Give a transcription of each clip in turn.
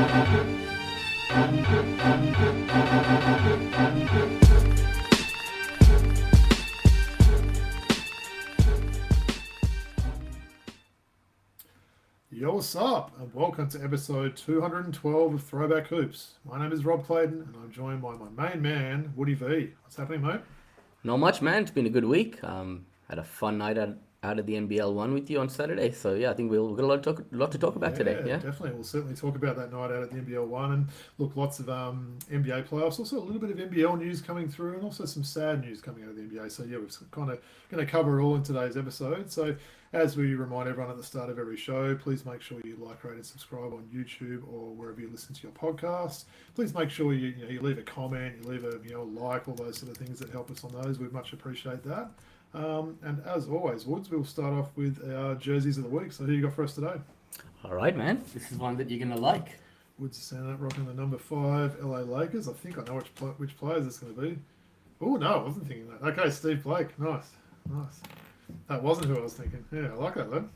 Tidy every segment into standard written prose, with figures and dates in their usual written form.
Yo, what's up? And welcome to episode 212 of Throwback Hoops. My name is Rob Clayton, and I'm joined by my main man, Woody V. What's happening, mate? Not much, man. It's been a good week. Had a fun night out at the NBL1 with you on Saturday. So yeah, I think we've got a lot to talk about today. Yeah, definitely. We'll certainly talk about that night out at the NBL1, and look, lots of NBA playoffs. Also, a little bit of NBL news coming through, and also some sad news coming out of the NBA. So yeah, we're kind of going to cover it all in today's episode. So as we remind everyone at the start of every show, please make sure you like, rate, and subscribe on YouTube or wherever you listen to your podcasts. Please make sure you leave a comment, you leave a like, all those sort of things that help us on those. We'd much appreciate that. And as always, Woods, we'll start off with our jerseys of the week. So who you got for us today? All right, man. This is one that you're gonna like. Woods is standing up rocking the number 5 LA Lakers. I think I know which players it's going to be. Oh no, I wasn't thinking that. Okay, Steve Blake. Nice. That wasn't who I was thinking. Yeah, I like that, though. You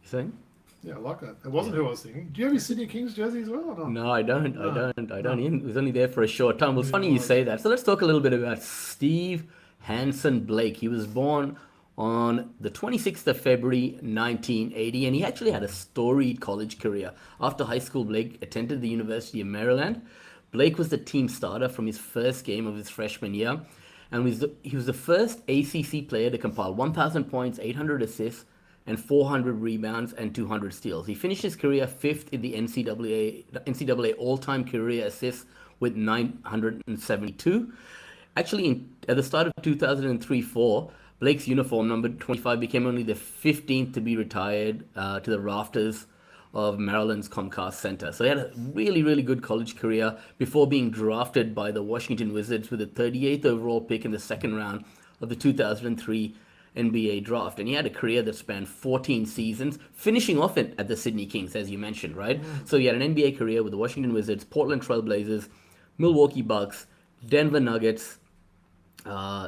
saying? Yeah, I like that. It wasn't who I was thinking. Do you have your Sydney Kings jersey as well or not? No, I don't. I don't. He was only there for a short time. Well, it's funny you say that. So let's talk a little bit about Steve Hansen Blake. He was born on the 26th of February 1980, and he actually had a storied college career. After high school, Blake attended the University of Maryland. Blake was the team starter from his first game of his freshman year, and he was the first ACC player to compile 1,000 points, 800 assists, and 400 rebounds and 200 steals. He finished his career 5th in the NCAA all-time career assists with 972. Actually, at the start of 2003-04, Blake's uniform, number 25, became only the 15th to be retired to the rafters of Maryland's Comcast Center. So he had a really, really good college career before being drafted by the Washington Wizards with the 38th overall pick in the second round of the 2003 NBA draft. And he had a career that spanned 14 seasons, finishing off at the Sydney Kings, as you mentioned, right? So he had an NBA career with the Washington Wizards, Portland Trail Blazers, Milwaukee Bucks, Denver Nuggets,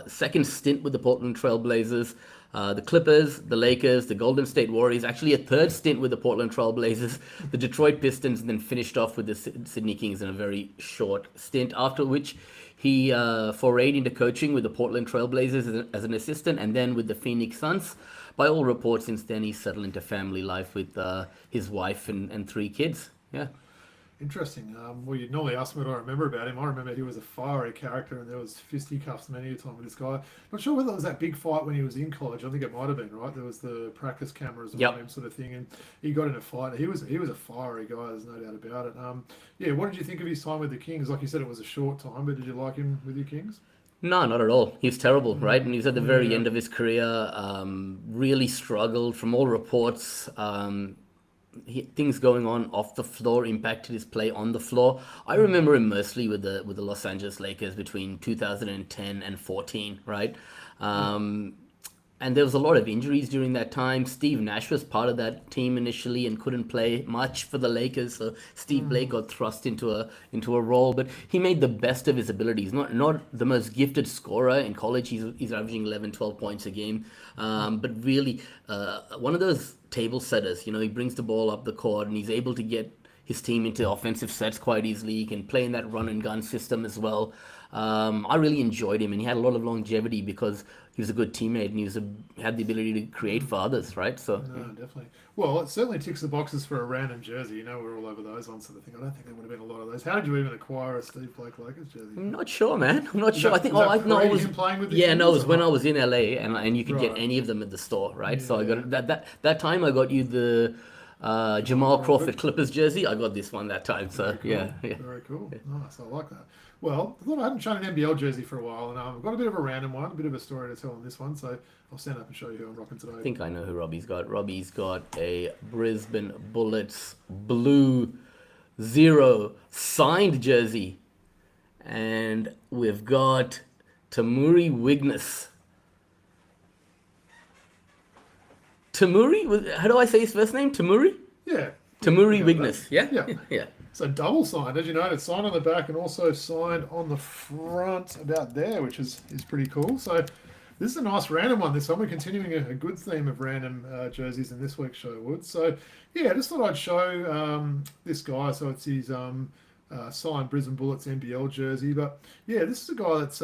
second stint with the Portland Trail Blazers, the Clippers, the Lakers, the Golden State Warriors, actually a third stint with the Portland Trail Blazers, the Detroit Pistons, and then finished off with the Sydney Kings in a very short stint, after which he forayed into coaching with the Portland Trail Blazers as an assistant, and then with the Phoenix Suns. By all reports, since then, he's settled into family life with his wife and 3 kids. Yeah. Interesting. Well, you'd normally ask me what I remember about him. I remember he was a fiery character, and there was fisticuffs many a time with this guy. Not sure whether it was that big fight when he was in college. I think it might have been, right? There was the practice cameras on him, sort of thing, and he got in a fight. He was a fiery guy. There's no doubt about it. Yeah. What did you think of his time with the Kings? Like you said, it was a short time, but did you like him with your Kings? No, not at all. He was terrible, right? And he was at the very end of his career. Really struggled, from all reports. Things going on off the floor impacted his play on the floor. I remember him mostly with the Los Angeles Lakers between 2010 and 14, right? And there was a lot of injuries during that time. Steve Nash was part of that team initially and couldn't play much for the Lakers, so Steve Blake got thrust into a role. But he made the best of his abilities. Not the most gifted scorer in college. He's averaging 11, 12 points a game, but really one of those table setters. He brings the ball up the court and he's able to get his team into offensive sets quite easily. He can play in that run and gun system as well. I really enjoyed him, and he had a lot of longevity because he was a good teammate and he had the ability to create for others, right? So no, definitely. Well, it certainly ticks the boxes for a random jersey. We're all over those ones sort of thing. I don't think there would have been a lot of those. How did you even acquire a Steve Blake Lakers jersey? I'm not sure, man. I'm not sure. I think I was playing with the it was when I was in LA, and you could get any of them at the store, right? So I got that time. I got you the Jamal Crawford Clippers jersey. I got this one that time. So cool. Yeah. Very cool. Nice. I like that. Well, I thought I hadn't shown an NBL jersey for a while, and I've got a bit of a random one, a bit of a story to tell on this one, so I'll stand up and show you who I'm rocking today. I think I know who Robbie's got. Robbie's got a Brisbane Bullets Blue Zero signed jersey, and we've got Tamuri Wigness. Tamuri? How do I say his first name? Tamuri? Yeah. Tamuri Wigness. Yeah? Yeah. So double signed, as you know, it's signed on the back and also signed on the front about there, which is pretty cool. So This is a nice random one. This one we're continuing a good theme of random jerseys in this week's show, Wood. So yeah, just thought I'd show this guy. So it's his signed Brisbane Bullets NBL jersey. But yeah, this is a guy that's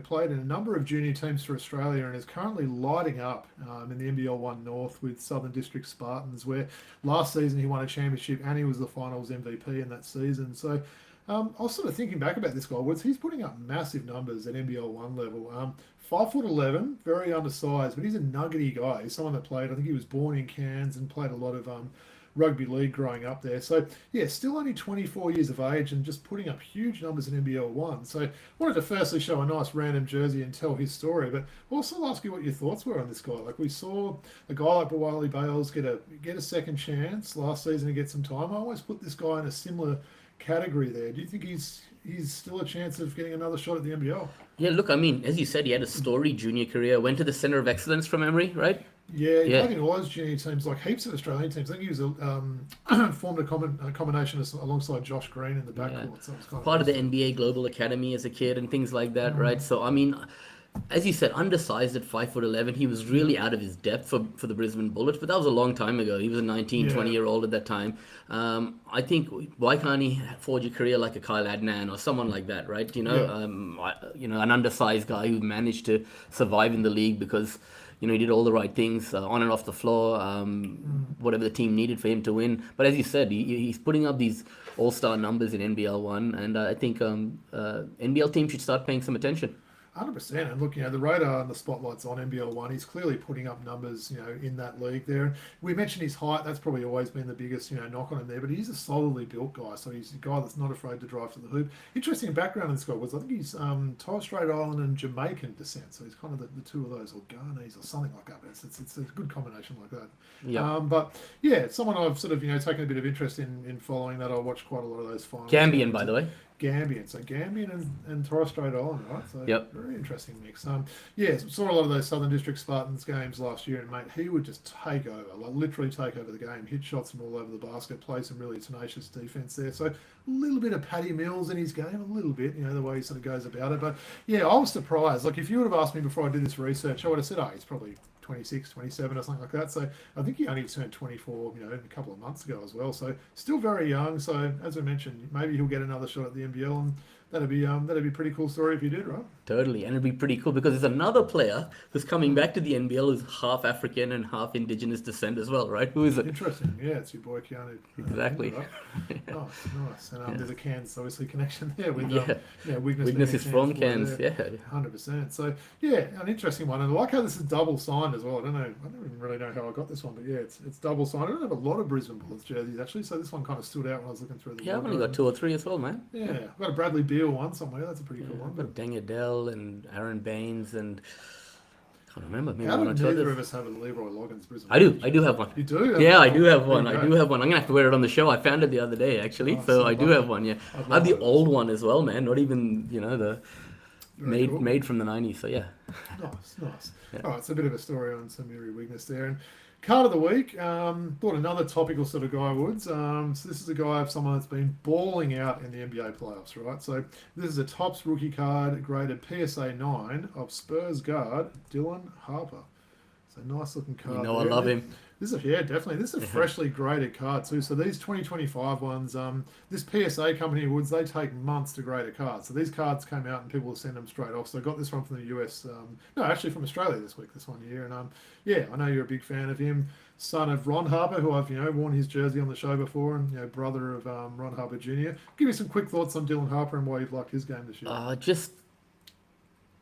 played in a number of junior teams for Australia and is currently lighting up in the NBL1 North with Southern District Spartans, where last season he won a championship and he was the finals MVP in that season. So I was sort of thinking back about this guy, Woods. He's putting up massive numbers at NBL1 level. 5'11", very undersized, but he's a nuggety guy. He's someone that played, I think he was born in Cairns and played a lot of rugby league growing up there. So, yeah, still only 24 years of age and just putting up huge numbers in NBL1. So, I wanted to firstly show a nice random jersey and tell his story, but also ask you what your thoughts were on this guy. Like, we saw a guy like Bawali Bales get a second chance last season to get some time. I always put this guy in a similar category there. Do you think he's still a chance of getting another shot at the NBL? Yeah, look, I mean, as you said, he had a storied junior career, went to the Centre of Excellence from memory, right? Yeah, he played in all those junior teams, like heaps of Australian teams. I think he was formed a combination alongside Josh Green in the backcourt. So it was kind part of the NBA Global Academy as a kid and things like that, right? So, I mean, as you said, undersized at 5'11", he was really out of his depth for the Brisbane Bullets, but that was a long time ago. He was a 19, 20-year-old at that time. I think, why can't he forge a career like a Kyle Adnan or someone like that, right? An undersized guy who managed to survive in the league because, he did all the right things on and off the floor, whatever the team needed for him to win. But as you said, he's putting up these all-star numbers in NBL1, and I think NBL teams should start paying some attention. 100%. And look, the radar and the spotlight's on NBL1. He's clearly putting up numbers, in that league there. We mentioned his height. That's probably always been the biggest, knock on him there. But he's a solidly built guy. So he's a guy that's not afraid to drive to the hoop. Interesting background in this guy was I think he's Torres Strait Island and Jamaican descent. So he's kind of the two of those, or Ghanese or something like that. But it's a good combination like that. Yeah. But yeah, someone I've sort of, taken a bit of interest in following that. I watched quite a lot of those finals. Gambian, by the way. Gambian. So Gambian and Torres Strait Island, right? So very interesting mix. Saw a lot of those Southern District Spartans games last year, and mate, he would just take over, like literally take over the game, hit shots from all over the basket, play some really tenacious defense there. So a little bit of Paddy Mills in his game, a little bit, the way he sort of goes about it. But yeah, I was surprised. Like if you would have asked me before I did this research, I would have said, he's probably 26, 27 or something like that. So I think he only turned 24, a couple of months ago as well. So still very young. So as I mentioned, maybe he'll get another shot at the NBL, and that'd be a pretty cool story if he did, right? Totally, and it'd be pretty cool because there's another player who's coming back to the NBL who's half African and half Indigenous descent as well, right? Who is it? Interesting, yeah, it's your boy Keanu. Exactly. Nice. And there's a Cairns obviously connection there with Wigness is from Cairns, 100%. So yeah, an interesting one, and I like how this is double signed as well. I don't even really know how I got this one, but yeah, it's double signed. I don't have a lot of Brisbane Bullets jerseys actually, so this one kind of stood out when I was looking through the. Yeah, I've only got 2 or 3 as well, man. Yeah, I've got a Bradley Beal one somewhere. That's a pretty cool one. I've got Deng Adele and Aaron Baines and I can't remember. Maybe how one or did two neither others. of us have a Leroy Loggins Brisbane? I do have one. You do? Yeah, I do have one. I'm gonna have to wear it on the show. I found it the other day actually, so I do have one. Yeah, I have the old one as well, man. Not even the made from the 90s. So yeah. Nice. Yeah. All right, so a bit of a story on Tamuri Wigness there. And card of the week, thought another topical sort of guy, Woods. So this is a guy of someone that's been balling out in the NBA playoffs, right? So this is a Topps rookie card graded PSA 9 of Spurs guard Dylan Harper. So nice looking card. I love him. Definitely. This is a freshly graded card too. So these 2025 ones, this PSA company, Woods, they take months to grade a card. So these cards came out and people will send them straight off. So I got this one from the US, actually from Australia this week, this one year. And I know you're a big fan of him. Son of Ron Harper, who I've worn his jersey on the show before, and brother of Ron Harper Jr. Give me some quick thoughts on Dylan Harper and why you've liked his game this year.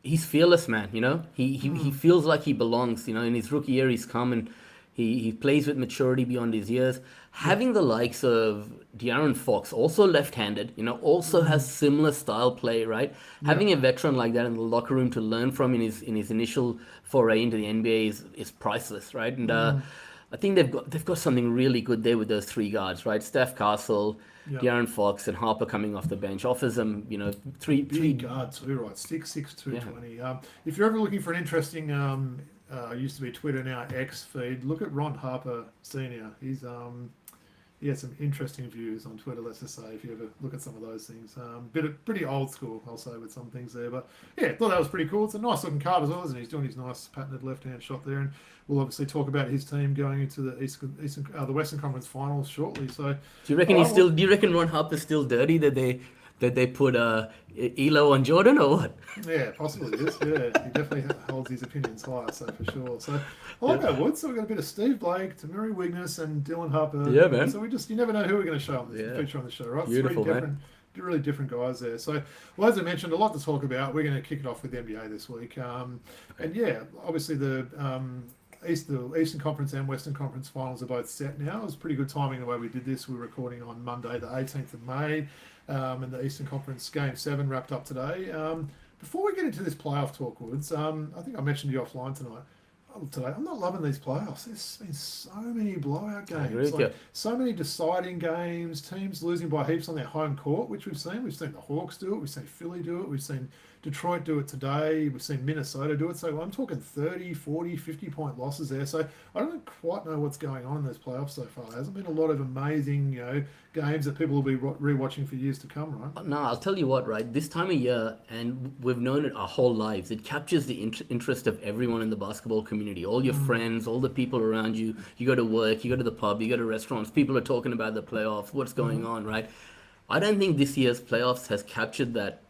He's fearless, man. He feels like he belongs. In his rookie year, he's come and he plays with maturity beyond his years. Having the likes of De'Aaron Fox, also left-handed, also has similar style play, right? Having a veteran like that in the locker room to learn from in his initial foray into the NBA is priceless, right? And I think they've got something really good there with those 3 guards, right? Steph Castle, De'Aaron Fox, and Harper coming off the bench offers them, three guards too, right? 6'6", 220. If you're ever looking for an interesting, used to be Twitter, now X feed, look at Ron Harper Senior. He's he had some interesting views on Twitter, let's just say, if you ever look at some of those things. Pretty old school, I'll say, with some things there. But yeah, thought that was pretty cool. It's a nice looking card as well, isn't it? He's doing his nice patented left-hand shot there. And we'll obviously talk about his team going into the Western Conference Finals shortly. So, Do you reckon Do you reckon Ron Harper's still dirty that they put Elo on Jordan or what? Yeah, possibly is. Yeah, he definitely holds his opinions high, so for sure. So I like that, Wood. So we've got a bit of Steve Blake, Tamuri Wigness, and Dylan Harper. Yeah, man. So you never know who we're going to show on this feature on the show, right? Beautiful, Three man. really different guys there. So, well, as I mentioned, a lot to talk about. We're going to kick it off with the NBA this week. And yeah, obviously the Eastern Conference and Western Conference finals are both set now. It was pretty good timing the way we did this. We're recording on Monday, the 18th of May, and the Eastern Conference Game 7 wrapped up today. Before we get into this playoff talk, Woods, I think I mentioned to you offline today, I'm not loving these playoffs. There's been so many blowout games, so many deciding games, teams losing by heaps on their home court, which we've seen. We've seen the Hawks do it, we've seen Philly do it, we've seen Detroit do it today, we've seen Minnesota do it. So I'm talking 30, 40, 50-point losses there. So I don't quite know what's going on in those playoffs so far. There hasn't been a lot of amazing, games that people will be rewatching for years to come, right? No, I'll tell you what, right? This time of year, and we've known it our whole lives, it captures the interest of everyone in the basketball community. All your friends, all the people around you. You go to work, you go to the pub, you go to restaurants. People are talking about the playoffs, what's going on, right? I don't think this year's playoffs has captured that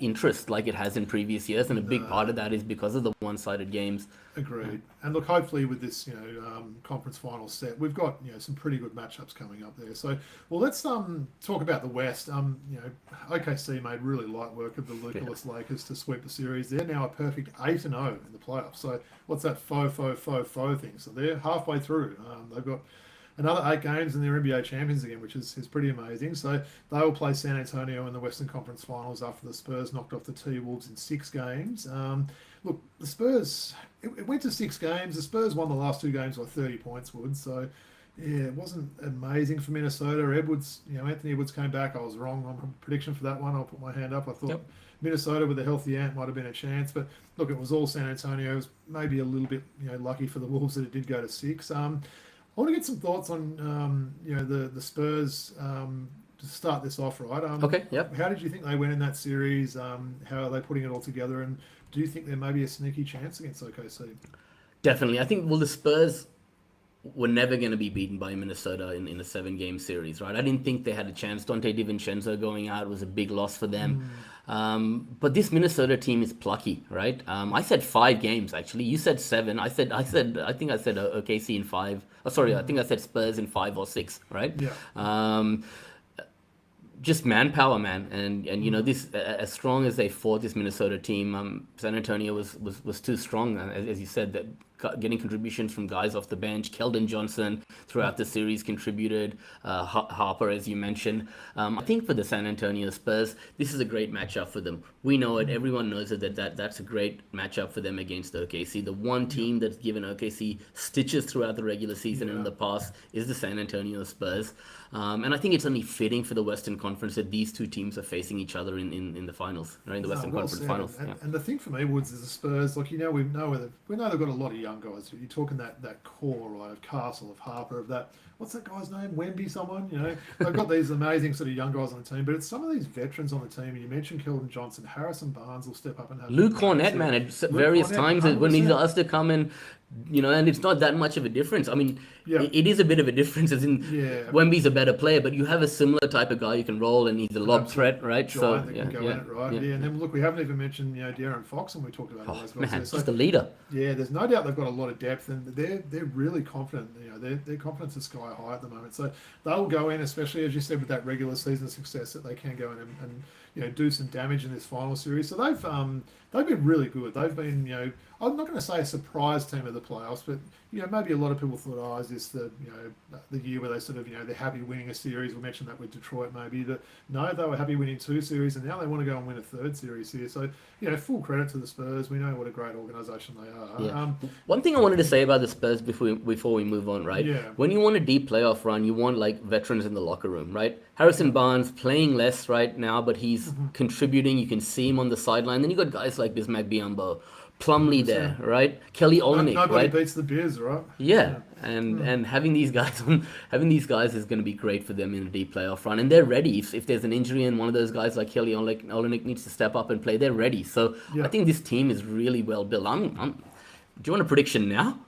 interest like it has in previous years, and a big part of that is because of the one-sided games. Agreed. And look, hopefully with this, conference final set, we've got some pretty good matchups coming up there. So, well, let's talk about the West. OKC made really light work of the Lucas Lakers to sweep the series. They're now a perfect 8-0 in the playoffs. So, what's that faux thing? So they're halfway through. They've got another 8 games and they're NBA champions again, which is pretty amazing. So they will play San Antonio in the Western Conference Finals after the Spurs knocked off the T-Wolves in 6 games. Look, the Spurs, it went to 6 games. The Spurs won the last 2 games by 30 points, Wood. So, yeah, it wasn't amazing for Minnesota. Anthony Edwards came back. I was wrong on prediction for that one. I'll put my hand up. I thought Minnesota with a healthy Ant might have been a chance. But, look, it was all San Antonio. It was maybe a little bit lucky for the Wolves that it did go to 6. I want to get some thoughts on the Spurs to start this off, right? Okay. Yep. How did you think they went in that series? How are they putting it all together? And do you think there may be a sneaky chance against OKC? Definitely. I think the Spurs were never going to be beaten by Minnesota in a 7-game series, right? I didn't think they had a chance. Dante DiVincenzo going out was a big loss for them. But this Minnesota team is plucky, right? I said 5 games actually. You said 7. I think I said OKC in 5. Oh, sorry, I think I said Spurs in 5 or 6, right? Yeah. Just manpower, man, and this as strong as they fought this Minnesota team, San Antonio was too strong, as you said, that getting contributions from guys off the bench. Keldon Johnson throughout the series contributed. Harper, as you mentioned. I think for the San Antonio Spurs, this is a great matchup for them. We know it. Everyone knows it. That's a great matchup for them against OKC. The one team that's given OKC stitches throughout the regular season and in the past is the San Antonio Spurs. And I think it's only fitting for the Western Conference that these two teams are facing each other in the finals, right? In the Western Conference finals. And the thing for me, Woods, is the Spurs. Like we know they've got a lot of young guys. You're talking that core, right, of Castle, of Harper, of that. What's that guy's name? Wemby, someone. They've got these amazing sort of young guys on the team, but it's some of these veterans on the team. And you mentioned Keldon Johnson, Harrison Barnes will step up and have. Luke Cornett, man, at various times when he's asked to come in. And it's not that much of a difference. I mean, it is a bit of a difference, as in Wemby's a better player, but you have a similar type of guy you can roll, and he's a lob threat, right? So can go in it, right? Yeah. And then look, we haven't even mentioned De'Aaron Fox, and we talked about those guys. Man, just a leader. Yeah, there's no doubt they've got a lot of depth, and they're really confident. Their confidence is sky high at the moment. So they'll go in, especially as you said, with that regular season success, that they can go in and do some damage in this final series. So they've been really good. They've been I'm not going to say a surprise team of the playoffs, but maybe a lot of people thought, is this the year where they sort of they're happy winning a series? We mentioned that with Detroit, maybe that no, they were happy winning 2 series, and now they want to go and win a 3rd series here. So full credit to the Spurs. We know what a great organisation they are. Yeah. One thing I wanted to say about the Spurs before we move on, right? Yeah. When you want a deep playoff run, you want like veterans in the locker room, right? Harrison Barnes playing less right now, but he's contributing. You can see him on the sideline. Then you got guys like Bismack Biyombo. Plumlee there, right? Kelly Olynyk, Nobody right? beats the Bears, right? Yeah. And having these guys is going to be great for them in a deep playoff run, and they're ready. If there's an injury and one of those guys like Kelly Olynyk needs to step up and play, they're ready. So I think this team is really well built. Do you want a prediction now?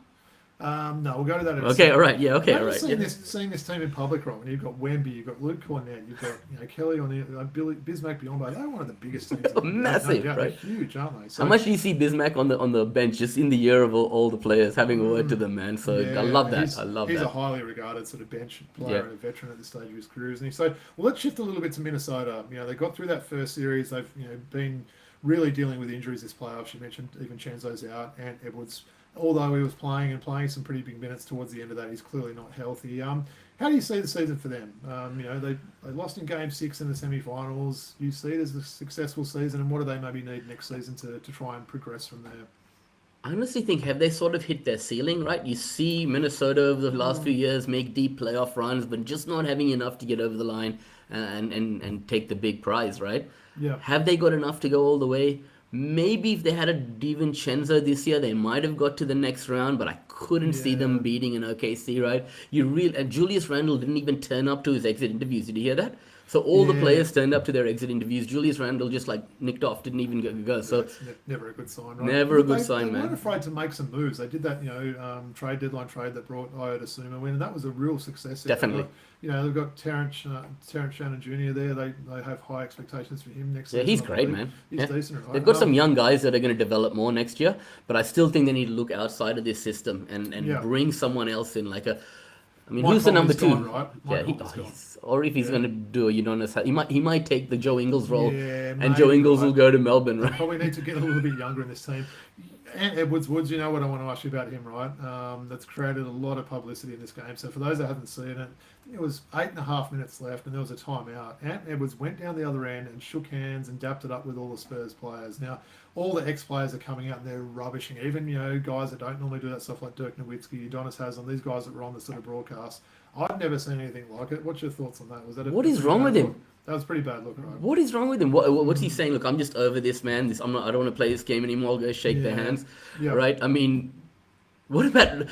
No, we'll go to that in a Okay, second. all right. Yeah, okay, all right. Seeing this team in public, right? When you've got Wemby, you've got Luke Cornett, you've got Kelly on Bismack Biyombo. They're one of the biggest teams. Massive, right? They're huge, aren't they? So, how much do you see Bismack on the bench just in the year of all the players having a word to them, man? So I love that. He's a highly regarded sort of bench player and a veteran at this stage of his career, isn't he? So let's shift a little bit to Minnesota. They got through that first series. They've been really dealing with injuries this playoffs. You mentioned even Chenzo's out and Edwards. Although he was playing some pretty big minutes towards the end of that, he's clearly not healthy. How do you see the season for them? They lost in Game 6 in the semi-finals. You see it as a successful season, and what do they maybe need next season to try and progress from there? I honestly think, have they sort of hit their ceiling, right? You see Minnesota over the last few years make deep playoff runs, but just not having enough to get over the line and take the big prize, right? Yeah. Have they got enough to go all the way? Maybe if they had a DiVincenzo this year, they might have got to the next round, but I couldn't see them beating an OKC, right? And Julius Randle didn't even turn up to his exit interviews. Did you hear that? So all the players turned up to their exit interviews. Julius Randle just nicked off, didn't even go. So that's never a good sign, right? Never a good sign, man. They weren't afraid to make some moves. They did that, trade deadline trade that brought Ayo Dosunmu in, and that was a real success. Definitely. They've got Terrence Shannon Jr. there. They have high expectations for him next season. Yeah, he's great, man. He's decent. Right? They've got some young guys that are going to develop more next year, but I still think they need to look outside of this system and bring someone else in, who's the number two? Right? Or if he's going to do a Udonis, he might take the Joe Ingles role, and maybe, Joe Ingles will go to Melbourne, right? Probably need to get a little bit younger in this team. And Edwards Woods, what I want to ask you about him, right? That's created a lot of publicity in this game. So for those that haven't seen it, I think it was 8.5 minutes left and there was a timeout. Ant Edwards went down the other end and shook hands and dapped it up with all the Spurs players. Now, all the ex-players are coming out and they're rubbishing. Even, guys that don't normally do that stuff like Dirk Nowitzki, Udonis Haslem, these guys that were on the sort of broadcast. I've never seen anything like it. What's your thoughts on that? What is wrong with him? That was pretty bad looking, right? What is wrong with him? What's he saying? Look, I'm just over this, man. I don't want to play this game anymore. I'll go shake their hands. Yeah. Right? I mean, what about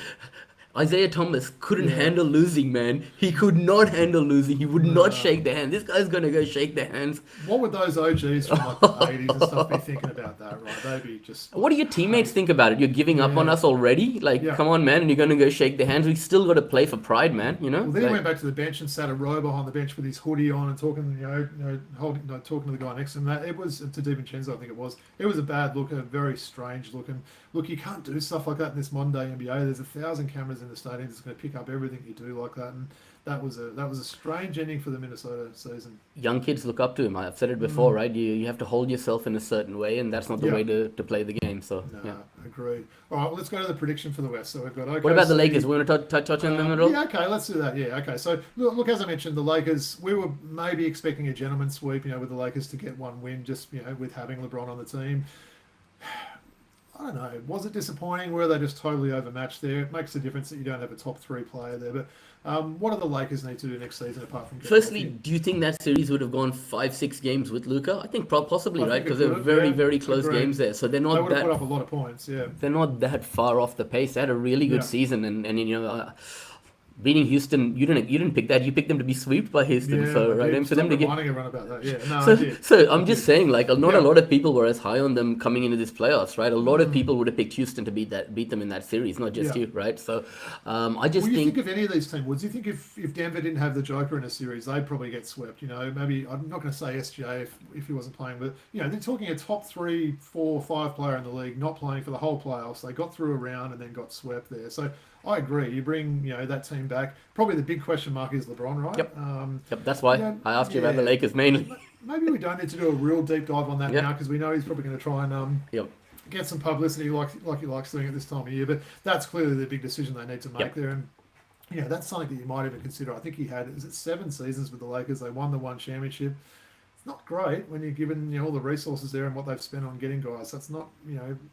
Isaiah Thomas? Couldn't handle losing, man. He could not handle losing. He would not shake their hand. This guy's going to go shake their hands. What would those OGs from the 80s and stuff be thinking about that, right? They'd be just... What do your teammates think about it? You're giving up on us already? Come on, man, and you're going to go shake their hands. We still got to play for pride, man, Well, then he went back to the bench and sat a row behind the bench with his hoodie on and talking, talking to the guy next to him. It was, to DiVincenzo, I think it was. It was a bad look, a very strange look. And look, you can't do stuff like that in this modern day NBA. There's 1,000 cameras in the stadium that's going to pick up everything you do like that. And that was a strange ending for the Minnesota season. Young kids look up to him. I've said it before, right? You have to hold yourself in a certain way, and that's not the way to play the game. So, agreed. All right, well, let's go to the prediction for the West. So we've got OKC. What about the Lakers? We want to touch on them at all? Yeah, okay, let's do that. Yeah, okay. So look, as I mentioned, the Lakers. We were maybe expecting a gentleman's sweep, with the Lakers to get one win, just with having LeBron on the team. I don't know. Was it disappointing? Were they just totally overmatched there? It makes a difference that you don't have a top 3 player there. But what do the Lakers need to do next season apart from... Firstly, do you think that series would have gone 5-6 games with Luka? I think possibly, right? Because they're very, very close games there. So they're not they would have put up a lot of points, They're not that far off the pace. They had a really good season. And beating Houston, you didn't pick that. You picked them to be swept by Houston. So right, and for them to get everyone about that. So I'm just saying, not a lot of people were as high on them coming into this playoffs, right? A lot of people would have picked Houston to beat them in that series, not just you, right? So I just think of any of these teams, Woods, you think if Denver didn't have the Joker in a series, they'd probably get swept. Maybe I'm not going to say SGA if he wasn't playing, but they're talking a top 3, 4, 5 player in the league not playing for the whole playoffs. They got through a round and then got swept there. So I agree. You bring that team back. Probably the big question mark is LeBron, right? Yep. That's why I asked you about the Lakers mainly. Maybe we don't need to do a real deep dive on that now because we know he's probably going to try and get some publicity like he likes doing at this time of year. But that's clearly the big decision they need to make there. And that's something that you might even consider. I think he had 7 seasons with the Lakers. They won the one championship. not great when you're given all the resources there and what they've spent on getting guys. That's not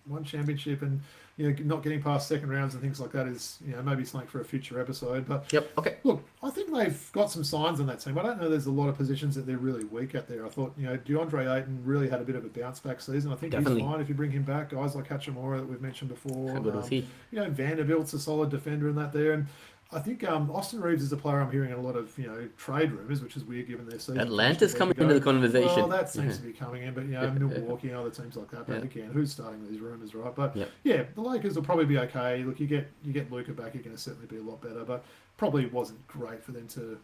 one championship and not getting past second rounds and things like that is maybe something for a future episode. But Yep. Okay. look, I think they've got some signs on that team. I don't know. There's a lot of positions that they're really weak at there. I thought DeAndre Ayton really had a bit of a bounce back season. I think Definitely. he's fine if you bring him back. Guys like Hachimura that we've mentioned before. How good was he? Vanderbilt's a solid defender in that there. And I think Austin Reeves is a player I'm hearing a lot of trade rumors, which is weird given their season. Atlanta's coming into the conversation. Well, that seems to be coming in, but Milwaukee and other teams like that. But again, who's starting these rumors, right? But the Lakers will probably be okay. Look, you get Luka back, you're going to certainly be a lot better. But probably wasn't great for them to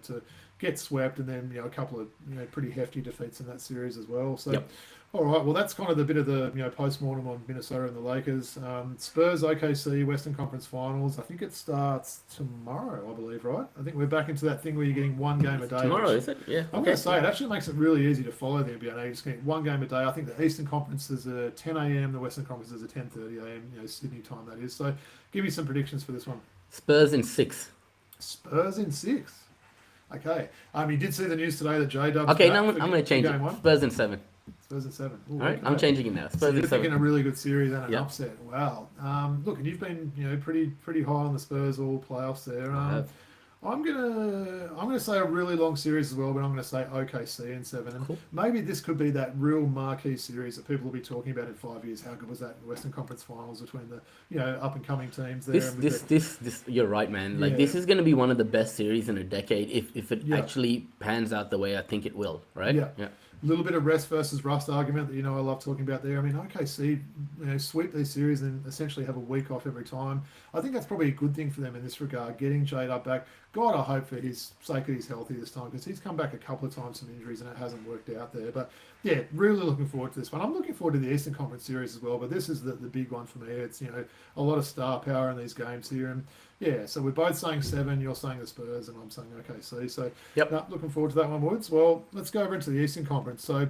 to get swept, and then a couple of pretty hefty defeats in that series as well. So. All right, well, that's kind of the bit of the post-mortem on Minnesota and the Lakers. Spurs, OKC, Western Conference Finals. I think it starts tomorrow, I believe, right? I think we're back into that thing where you're getting one game a day. Tomorrow, is it? Yeah. I'm going to say it actually makes it really easy to follow the NBA. You're just getting one game a day. I think the Eastern Conference is a 10 a.m., the Western Conference is a 10:30 a.m., Sydney time that is. So give me some predictions for this one. Spurs in 6. Spurs in 6. Okay. You did see the news today that J-Dub's Okay, now I'm going to change it. Spurs in 7. Spurs in 7. Ooh, All right, okay. I'm changing it now. Spurs so in you're 7. thinking a really good series and an upset. Wow. Look, and you've been pretty high on the Spurs all playoffs there. I'm gonna say a really long series as well, but I'm gonna say OKC in 7. And maybe this could be that real marquee series that people will be talking about in 5 years. How good was that Western Conference Finals between the up and coming teams there? This you're right, man. Like this is gonna be one of the best series in a decade if it actually pans out the way I think it will. Right? Yeah. A little bit of rest versus rust argument that I love talking about there. I mean, OKC sweep these series and essentially have a week off every time. I think that's probably a good thing for them in this regard. Getting J-Dub back, God, I hope for his sake that he's healthy this time because he's come back a couple of times from injuries and it hasn't worked out there. But yeah, really looking forward to this one. I'm looking forward to the Eastern Conference series as well, but this is the big one for me. It's a lot of star power in these games here, and yeah, so we're both saying 7. You're saying the Spurs, and I'm saying OKC. So looking forward to that one, Woods. Well, let's go over into the Eastern Conference. So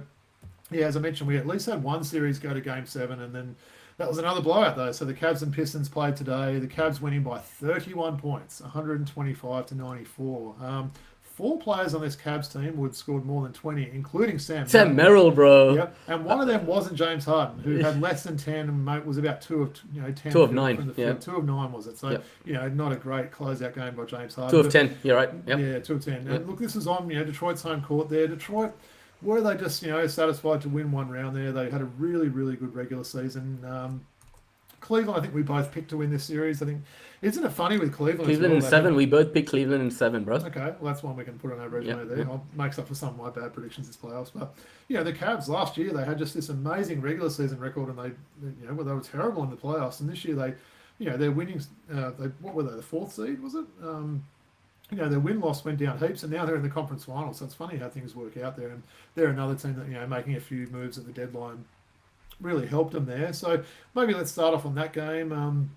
yeah, as I mentioned, we at least had one series go to Game 7, and then that was another blowout though. So the Cavs and Pistons played today. The Cavs winning by 31 points, 125-94. 4 players on this Cavs team would scored more than 20, including Sam Merrill, bro. Yep. And one of them wasn't James Harden, who had less than 10 and was about 2 of 10. 2 of 9. 2 of 9 was it? So not a great closeout game by James Harden. 2 of 10. You're right. Yep. Yeah, 2 of 10. And look, this is on Detroit's home court there. Detroit, were they just satisfied to win one round there? They had a really, really good regular season. Cleveland, I think we both picked to win this series. I think, isn't it funny with Cleveland? Cleveland in 7. We both picked Cleveland in 7, bro. Okay, well that's one we can put on our resume there. I'll makes up for some of my bad predictions this playoffs. But the Cavs last year they had just this amazing regular season record, and they they were terrible in the playoffs. And this year they're winning. What were they? The 4th seed was it? Their win-loss went down heaps, and now they're in the conference finals. So it's funny how things work out there. And they're another team that making a few moves at the deadline really helped them there. So maybe let's start off on that game.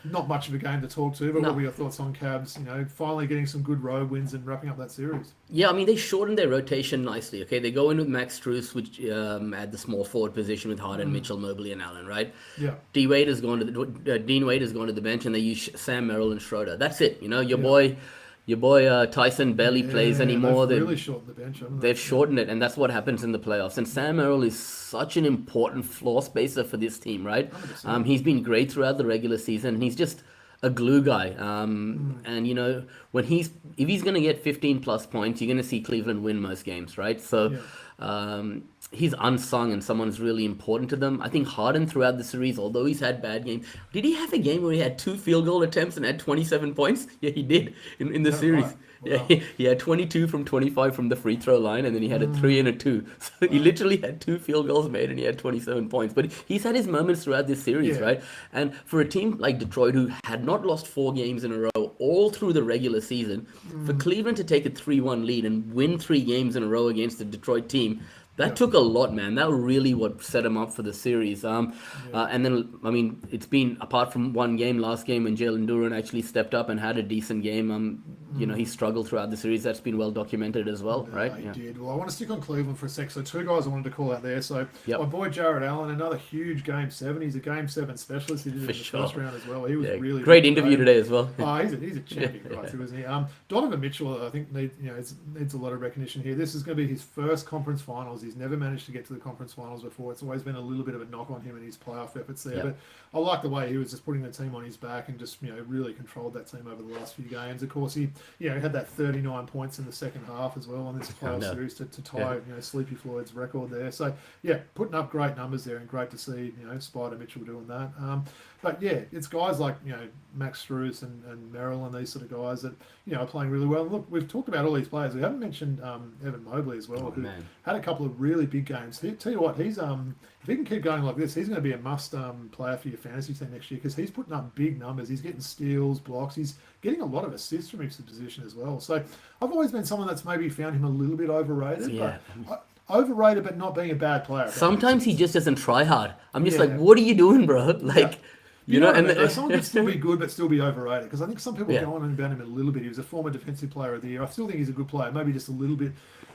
Not much of a game to talk to, but what were your thoughts on Cavs? Finally getting some good road wins and wrapping up that series. Yeah, I mean they shortened their rotation nicely. Okay, they go in with Max Strus, which at the small forward position with Harden, Mitchell, Mobley, and Allen. Right? Yeah. Dean Wade has gone to the bench, and they use Sam Merrill and Schroeder. That's it. Your boy Tyson barely plays anymore. They've really shortened the bench, haven't they? They've shortened it, and that's what happens in the playoffs. And Sam Merrill is such an important floor spacer for this team, right? He's been great throughout the regular season, and he's just a glue guy. And when if he's going to get 15 plus points, you're going to see Cleveland win most games, right? So he's unsung and someone who's really important to them. I think Harden throughout the series, although he's had bad games, did he have a game where he had 2 field goal attempts and had 27 points? Yeah, he did in the series. Right? Wow. Yeah, he had 22 from 25 from the free throw line, and then he had a 3 and a 2. So he literally had 2 field goals made, and he had 27 points. But he's had his moments throughout this series, right? And for a team like Detroit, who had not lost 4 games in a row all through the regular season, for Cleveland to take a 3-1 lead and win 3 games in a row against the Detroit team, that took a lot, man. That really what set him up for the series. And then, I mean, it's been, apart from one game, last game, when Jalen Duren actually stepped up and had a decent game, he struggled throughout the series. That's been well documented as well, right? He did. Well, I want to stick on Cleveland for a sec. So two guys I wanted to call out there. So Yep. my boy Jared Allen, another huge Game 7. He's a Game 7 specialist. He did it in the first round as well. He was really great really interview today as well. Oh, he's a champion, Bryce, isn't he? Donovan Mitchell, I think, needs a lot of recognition here. This is going to be his first conference finals. He's never managed to get to the conference finals before. It's always been a little bit of a knock on him and his playoff efforts there. But I like the way he was just putting the team on his back and just really controlled that team over the last few games. Of course, he had that 39 points in the second half as well on this playoff series to tie Sleepy Floyd's record there. So putting up great numbers there and great to see Spider Mitchell doing that. But it's guys like Max Strus and Merrill and these sort of guys that are playing really well. And look, we've talked about all these players. We haven't mentioned Evan Mobley as well, who had a couple of really big games. Tell you what, he's if he can keep going like this, he's going to be a must player for your fantasy team next year because he's putting up big numbers. He's getting steals, blocks. He's getting a lot of assists from his position as well. So I've always been someone that's maybe found him a little bit overrated. Yeah. Overrated, but not being a bad player. Sometimes he just doesn't try hard. I'm just like, what are you doing, bro? Like, someone can still be good but still be overrated because I think some people go on about him a little bit. He was a former defensive player of the year. I still think he's a good player, maybe just a little bit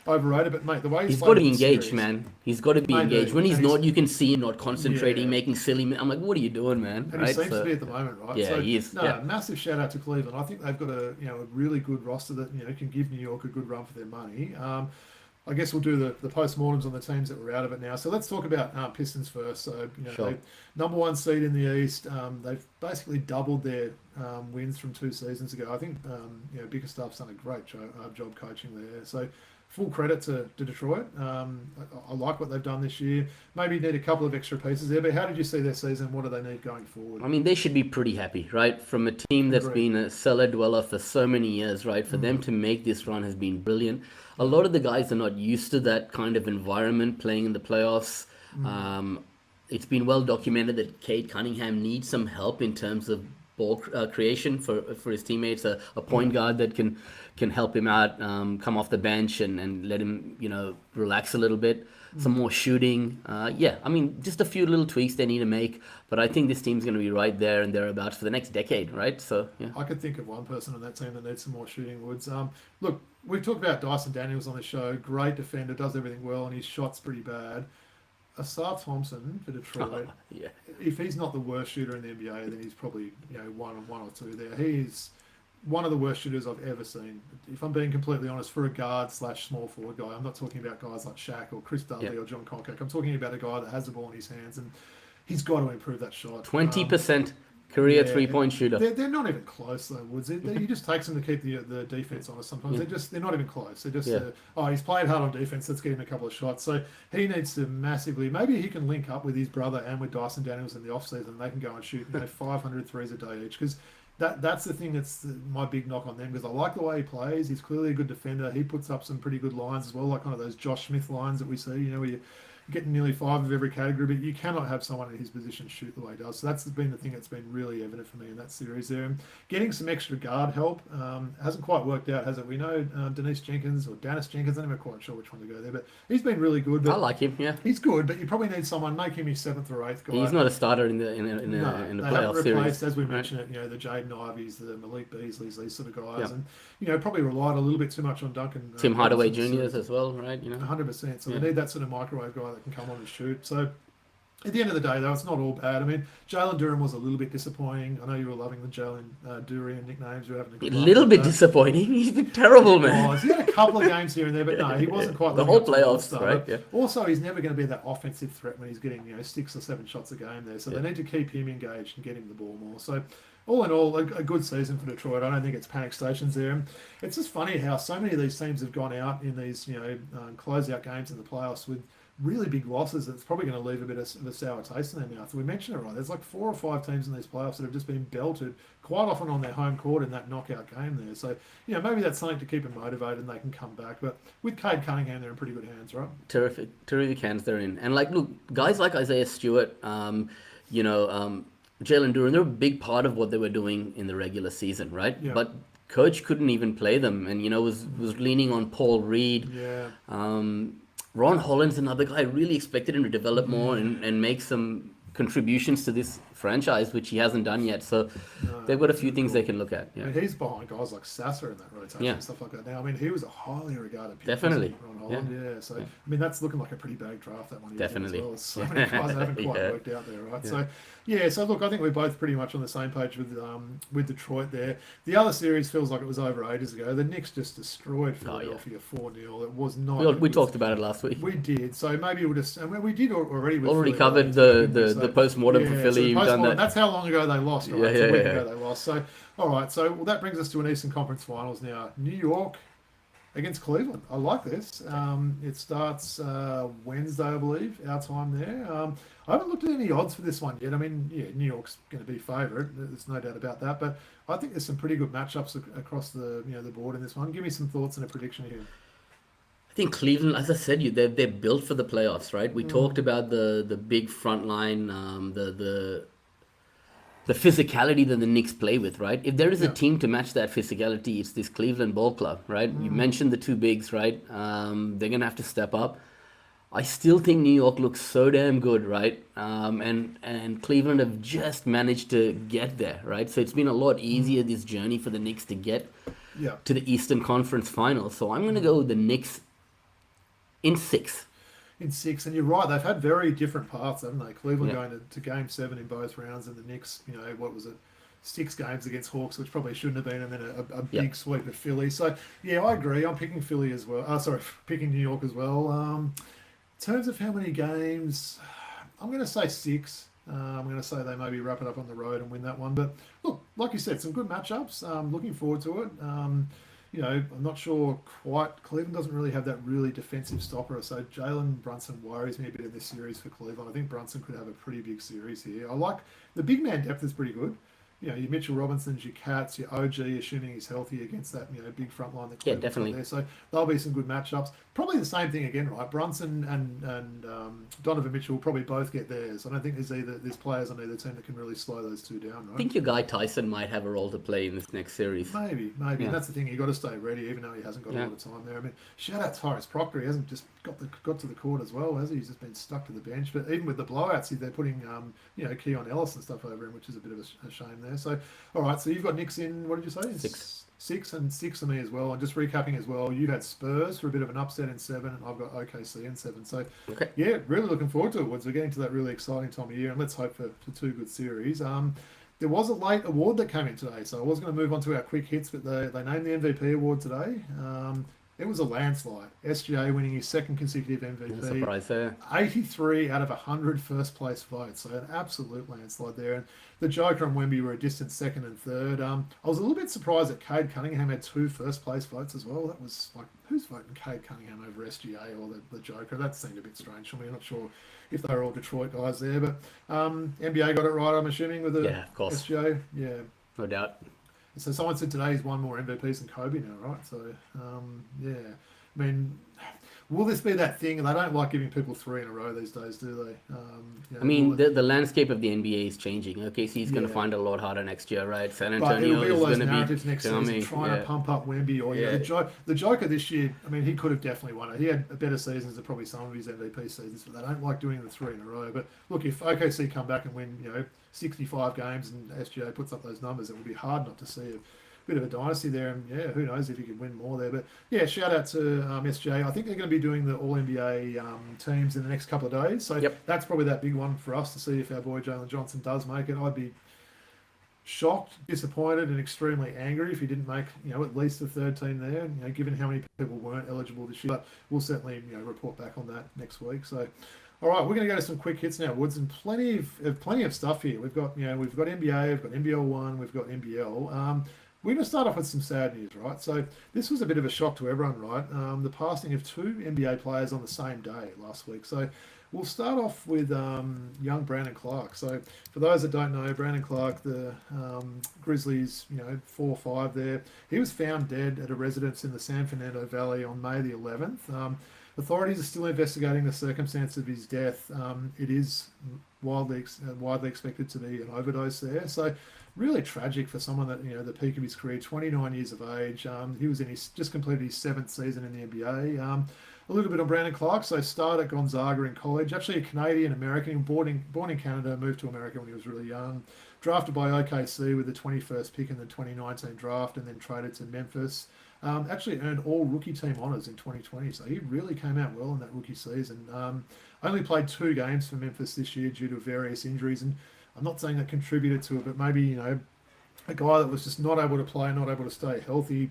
overrated. But mate, the way he's got to be engaged, man. He's got to be engaged. When he's not, you can see him not concentrating, making silly. I'm like, what are you doing, man? And he seems to be at the moment, right? Yeah, he is. Massive shout out to Cleveland. I think they've got a really good roster that can give New York a good run for their money. I guess we'll do the postmortems on the teams that were out of it now. So let's talk about Pistons first. So, they number one seed in the East. They've basically doubled their wins from 2 seasons ago. I think, Bickerstaff's done a great job coaching there. So full credit to Detroit. I like what they've done this year. Maybe need a couple of extra pieces there, but how did you see their season? What do they need going forward? I mean, they should be pretty happy, right? From a team that's been a cellar dweller for so many years, right? For them to make this run has been brilliant. A lot of the guys are not used to that kind of environment playing in the playoffs. It's been well documented that Cade Cunningham needs some help in terms of ball creation for his teammates, a point guard that can help him out, come off the bench and let him, relax a little bit. Some more shooting. I mean, just a few little tweaks they need to make. But I think this team's going to be right there and thereabouts for the next decade, right? So, I could think of one person on that team that needs some more shooting, Woods. Look, we've talked about Dyson Daniels on the show. Great defender, does everything well, and his shot's pretty bad. Asar Thompson for Detroit. If he's not the worst shooter in the NBA, then he's probably one or two there. He's one of the worst shooters I've ever seen. If I'm being completely honest, for a guard/small forward guy, I'm not talking about guys like Shaq or Chris Dudley or John Concack. I'm talking about a guy that has the ball in his hands, and he's got to improve that shot. 20% career 3-point shooter. They're not even close though, Woods. He just takes them to keep the defense honest. Sometimes they're not even close. They're just he's played hard on defense. Let's get him a couple of shots. So he needs to massively. Maybe he can link up with his brother and with Dyson Daniels in the off season. They can go and shoot 500 threes a day each because. That's the thing that's my big knock on them because I like the way he plays. He's clearly a good defender. He puts up some pretty good lines as well, like kind of those Josh Smith lines that we see, where you're getting nearly 5 of every category, but you cannot have someone in his position shoot the way he does. So that's been the thing that's been really evident for me in that series there. And getting some extra guard help hasn't quite worked out, has it? We know Dennis Jenkins, I'm never quite sure which one to go there, but he's been really good. But I like him, he's good, but you probably need someone, make him his 7th or 8th guy. He's not a starter in the playoff series. As we mentioned it, the Jaden Ivies, the Malik Beasleys, these sort of guys, and probably relied a little bit too much on Duncan. Tim Hardaway Jr.'s as well, right? 100%. So they need that sort of microwave guy that can come on and shoot. So at the end of the day, though, it's not all bad. I mean, Jalen Durham was a little bit disappointing. I know you were loving the Jalen Durian nicknames. You were having a little bit disappointing. He's been terrible, man. He had a couple of games here and there, but no, he wasn't quite the whole playoffs, right? Yeah. Also, he's never going to be that offensive threat when he's getting 6 or 7 shots a game there. So they need to keep him engaged and get him the ball more. So all in all, a good season for Detroit. I don't think it's panic stations there. And it's just funny how so many of these teams have gone out in these closeout games in the playoffs with really big losses. That's probably going to leave a bit of a sour taste in their mouth. We mentioned it right. There's like 4 or 5 teams in these playoffs that have just been belted quite often on their home court in that knockout game there. So, maybe that's something to keep them motivated and they can come back. But with Cade Cunningham, they're in pretty good hands, right? Terrific hands they're in. And look, guys like Isaiah Stewart, Jalen Duren, they're a big part of what they were doing in the regular season, right? Yeah. But coach couldn't even play them and, was leaning on Paul Reed. Yeah. Ron Holland's another guy. I really expected him to develop more and make some contributions to this franchise, which he hasn't done yet. So they've got a few things they can look at. Yeah. I mean, he's behind guys like Sasser in that rotation and stuff like that now. I mean, he was a highly regarded pick. Definitely. Ron Holland, yeah. So, I mean, that's looking like a pretty big draft, that one. Definitely. As well. There's so many guys that haven't quite worked out there, right? So look, I think we're both pretty much on the same page with Detroit there. The other series feels like it was over ages ago. The Knicks just destroyed Philadelphia 4-0. It was not. We talked about it last week. We did. So maybe we'll just. I mean, we did already. Already covered the post-mortem for Philly. So done that. That's how long ago they lost, right? It's a week ago they lost. So, all right. So that brings us to an Eastern Conference Finals now. New York against Cleveland. I like this. It starts Wednesday, I believe, our time there. I haven't looked at any odds for this one yet. I mean, New York's going to be favourite. There's no doubt about that. But I think there's some pretty good matchups across the the board in this one. Give me some thoughts and a prediction here. I think Cleveland, as I said, they're built for the playoffs, right? We talked about the big front line, the physicality that the Knicks play with, right? If there is a team to match that physicality, it's this Cleveland Ball Club, right? You mentioned the two bigs, right? They're going to have to step up. I still think New York looks so damn good, right? And Cleveland have just managed to get there, right? So it's been a lot easier, this journey for the Knicks to get to the Eastern Conference Finals. So I'm going to go with the Knicks in 6. In 6, and you're right, they've had very different paths, haven't they? Cleveland going to Game 7 in both rounds, and the Knicks, what was it, 6 games against Hawks, which probably shouldn't have been, and then a big sweep of Philly. So, I agree. I'm picking Philly as well. Picking New York as well. In terms of how many games, I'm going to say 6. I'm going to say they maybe wrap it up on the road and win that one. But, look, like you said, some good matchups. Looking forward to it. I'm not sure quite. Cleveland doesn't really have that really defensive stopper, so Jalen Brunson worries me a bit in this series for Cleveland. I think Brunson could have a pretty big series here. I like the big man depth is pretty good. Your Mitchell Robinsons, your Cats, your OG, assuming he's healthy against that big front line that Cleveland's definitely. There. So there'll be some good matchups. Probably the same thing again, right? Brunson and Donovan Mitchell will probably both get theirs. I don't think there's players on either team that can really slow those two down, right? I think your guy Tyson might have a role to play in this next series. Maybe. And that's the thing. You've got to stay ready, even though he hasn't got a lot of time there. I mean, shout out Tyrese Proctor. He hasn't just got to the court as well, has he? He's just been stuck to the bench. But even with the blowouts, they're putting Keon Ellis and stuff over him, which is a bit of a shame there. So, all right. So you've got Knicks in, what did you say? 6 and 6 for me as well. And just recapping as well, you had Spurs for a bit of an upset in 7, and I've got OKC in 7. So, really looking forward to it. We're getting to that really exciting time of year, and let's hope for 2 good series. There was a late award that came in today, so I was going to move on to our quick hits, but they named the MVP award today. It was a landslide. SGA winning his 2nd consecutive MVP. Surprise there. 83 out of 100 first place votes, so an absolute landslide there. And the Joker and Wemby were a distant 2nd and 3rd. I was a little bit surprised that Cade Cunningham had 2 first place votes as well. That was like, who's voting Cade Cunningham over SGA or the Joker? That seemed a bit strange for me. I'm not sure if they were all Detroit guys there, but NBA got it right, I'm assuming, with the of course. SGA. Yeah. No doubt. So someone said today he's won more MVPs than Kobe now, right? So, I mean, will this be that thing? They don't like giving people 3 in a row these days, do they? I mean, the landscape of the NBA is changing. OKC is going to find it a lot harder next year, right? San Antonio is going to be next season trying to pump up Wemby. Or the Joker this year, I mean, he could have definitely won it. He had better seasons than probably some of his MVP seasons, but they don't like doing the 3 in a row. But look, if OKC come back and win, 65 games and SGA puts up those numbers, it will be hard not to see a bit of a dynasty there. And who knows if he could win more there. But shout out to SGA. I think they're going to be doing the All NBA teams in the next couple of days. So that's probably that big one for us to see if our boy Jalen Johnson does make it. I'd be shocked, disappointed, and extremely angry if he didn't make at least the 3rd team there. Given how many people weren't eligible this year. But we'll certainly report back on that next week. So. All right, we're going to go to some quick hits now, Woods, and plenty of stuff here. We've got NBA, we've got NBL1, we've got NBL. We're going to start off with some sad news, right? So this was a bit of a shock to everyone, right? The passing of 2 NBA players on the same day last week. So we'll start off with young Brandon Clarke. So for those that don't know, Brandon Clarke, the Grizzlies, 4-5 there. He was found dead at a residence in the San Fernando Valley on May the 11th. Authorities are still investigating the circumstance of his death. It is widely expected to be an overdose there. So really tragic for someone that, the peak of his career, 29 years of age. He was just completed his 7th season in the NBA. a little bit on Brandon Clarke. So started at Gonzaga in college. Actually a Canadian American, born in Canada, moved to America when he was really young. Drafted by OKC with the 21st pick in the 2019 draft, and then traded to Memphis. Actually earned all rookie team honors in 2020, so he really came out well in that rookie season. Only played 2 games for Memphis this year due to various injuries, and I'm not saying that contributed to it, but maybe, you know, a guy that was just not able to play, not able to stay healthy.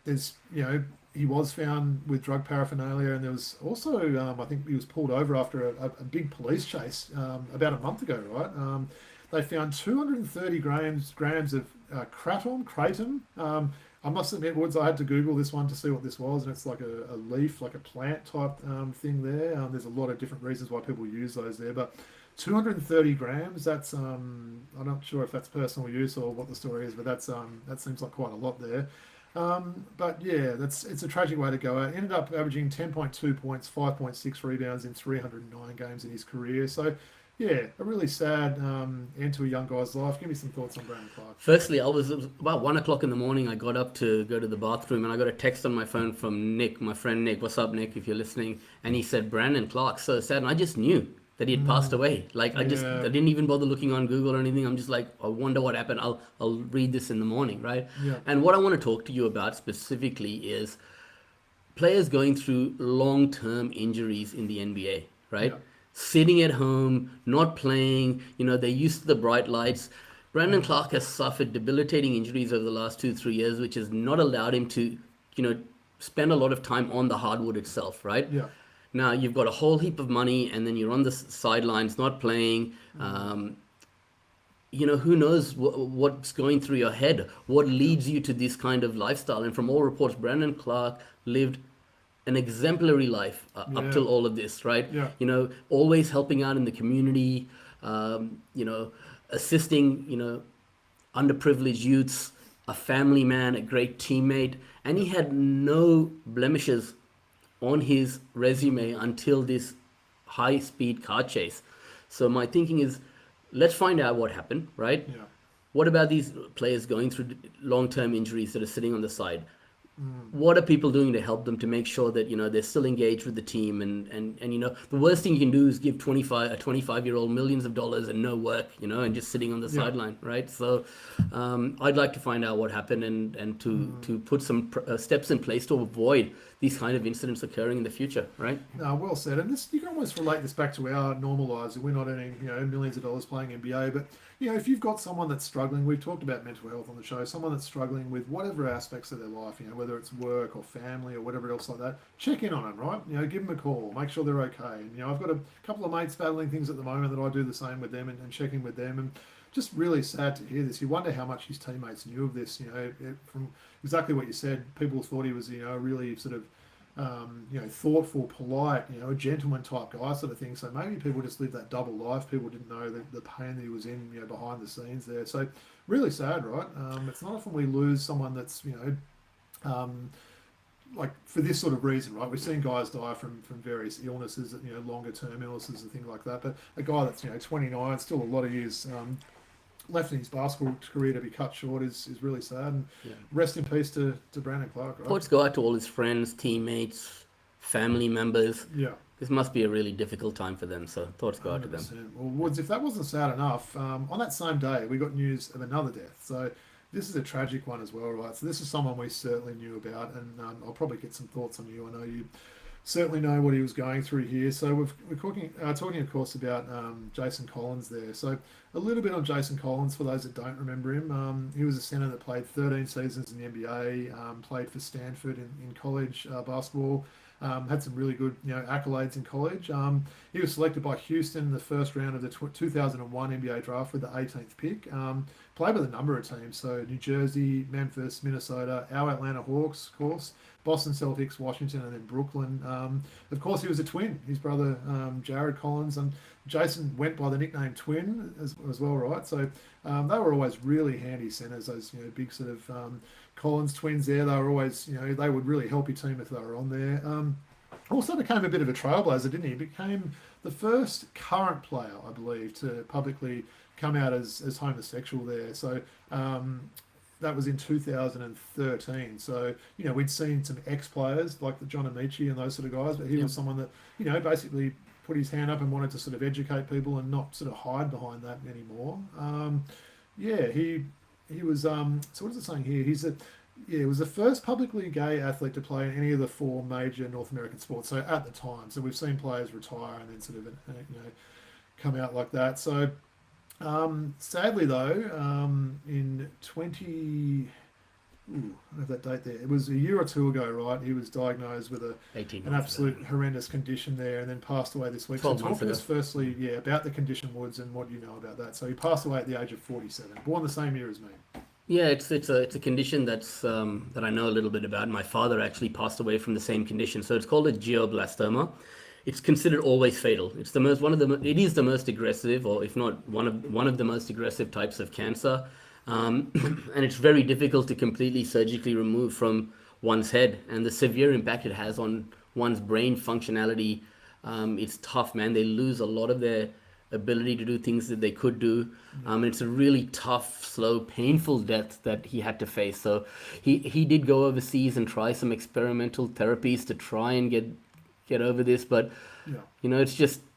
There's, you know, he was found with drug paraphernalia, and there was also, I think he was pulled over after a big police chase about a month ago, right? They found 230 grams of kratom. I must admit, Woods, I had to Google this one to see what this was, and it's like a leaf, like a plant type thing there. There's a lot of different reasons why people use those there, but 230 grams, that's, I'm not sure if that's personal use or what the story is, but that's that seems like quite a lot there. But yeah, it's a tragic way to go out. Ended up averaging 10.2 points, 5.6 rebounds in 309 games in his career. So yeah, a really sad end to a young guy's life. Give me some thoughts on Brandon Clarke. Firstly, it was about 1 o'clock in the morning. I got up to go to the bathroom, and I got a text on my phone from Nick, my friend Nick. What's up, Nick, if you're listening? And he said, Brandon Clarke, so sad. And I just knew that he had passed away. Like, I didn't even bother looking on Google or anything. I'm just like, I wonder what happened. I'll read this in the morning, right? Yeah. And what I want to talk to you about specifically is players going through long-term injuries in the NBA, right? Yeah. Sitting at home, not playing, you know, they're used to the bright lights. Brandon Clarke has suffered debilitating injuries over the last 2-3 years, which has not allowed him to, you know, spend a lot of time on the hardwood itself, right? Yeah. Now you've got a whole heap of money, and then you're on the sidelines, not playing. You know, who knows what's going through your head? What leads you to this kind of lifestyle? And from all reports, Brandon Clarke lived an exemplary life up till all of this, right? Yeah. You know, always helping out in the community, you know, assisting, you know, underprivileged youths, a family man, a great teammate, and he had no blemishes on his resume until this high-speed car chase. So my thinking is, let's find out what happened, right? Yeah. What about these players going through long-term injuries that are sitting on the side? What are people doing to help them to make sure that, you know, they're still engaged with the team? And you know, the worst thing you can do is give a 25-year-old millions of dollars and no work, you know, and just sitting on the sideline, right? So I'd like to find out what happened and to put some steps in place to avoid these kind of incidents occurring in the future, right? No, well said. And this, you can almost relate this back to our normal lives. We're not earning, you know, millions of dollars playing NBA, but you know, if you've got someone that's struggling, we've talked about mental health on the show, someone that's struggling with whatever aspects of their life, you know, whether it's work or family or whatever else like that, check in on them, right? You know, give them a call, make sure they're okay. And, you know, I've got a couple of mates battling things at the moment that I do the same with them and check in with them. And just really sad to hear this. You wonder how much his teammates knew of this, you know, from exactly what you said. People thought he was, you know, really sort of, you know, thoughtful, polite, you know, a gentleman type guy sort of thing. So maybe people just lived that double life. People didn't know the pain that he was in, you know, behind the scenes there. So really sad, right? It's not often we lose someone that's, you know, like for this sort of reason, right? We've seen guys die from various illnesses, you know, longer term illnesses and things like that. But a guy that's, you know, 29, still a lot of years left in his basketball career to be cut short is really sad. And rest in peace to Brandon Clarke, right? Thoughts go out to all his friends, teammates, family members. Yeah. This must be a really difficult time for them, so thoughts go out to them. 100%. Well, Woods, if that wasn't sad enough, on that same day, we got news of another death. So this is a tragic one as well, right? So this is someone we certainly knew about, and I'll probably get some thoughts on you. I know you certainly know what he was going through here. So we're talking, of course, about Jason Collins there. So a little bit on Jason Collins for those that don't remember him. He was a center that played 13 seasons in the NBA, played for Stanford in college basketball. Had some really good, you know, accolades in college. He was selected by Houston in the first round of the 2001 NBA draft with the 18th pick. Played with a number of teams, so New Jersey, Memphis, Minnesota, our Atlanta Hawks, of course, Boston Celtics, Washington, and then Brooklyn. Of course, he was a twin. His brother, Jared Collins, and Jason went by the nickname Twin as well, right? So they were always really handy centers, those, you know, big sort of Collins twins there. They were always, you know, they would really help your team if they were on there. Also became a bit of a trailblazer, didn't he? He became the first current player, I believe, to publicly come out as homosexual there. So that was in 2013. So, we'd seen some ex-players like the John Amici and those sort of guys, but he was someone that, basically put his hand up and wanted to sort of educate people and not sort of hide behind that anymore. He was, so what is it saying here? He was the first publicly gay athlete to play in any of the 4 major North American sports. So at the time, so we've seen players retire and then sort of, come out like that. So, sadly though, in I don't have that date there. It was a year or two ago, right? He was diagnosed with an absolute horrendous condition there, and then passed away this week. So talk to us firstly, about the condition, Woods, and what you know about that. So he passed away at the age of 47, born the same year as me. Yeah, it's a condition that's that I know a little bit about. My father actually passed away from the same condition. So it's called a glioblastoma. It's considered always fatal. It is the most aggressive, or if not one of the most aggressive types of cancer. And it's very difficult to completely surgically remove from one's head, and the severe impact it has on one's brain functionality. It's tough, man. They lose a lot of their ability to do things that they could do. It's a really tough, slow, painful death that he had to face. So he did go overseas and try some experimental therapies to try and get over this, but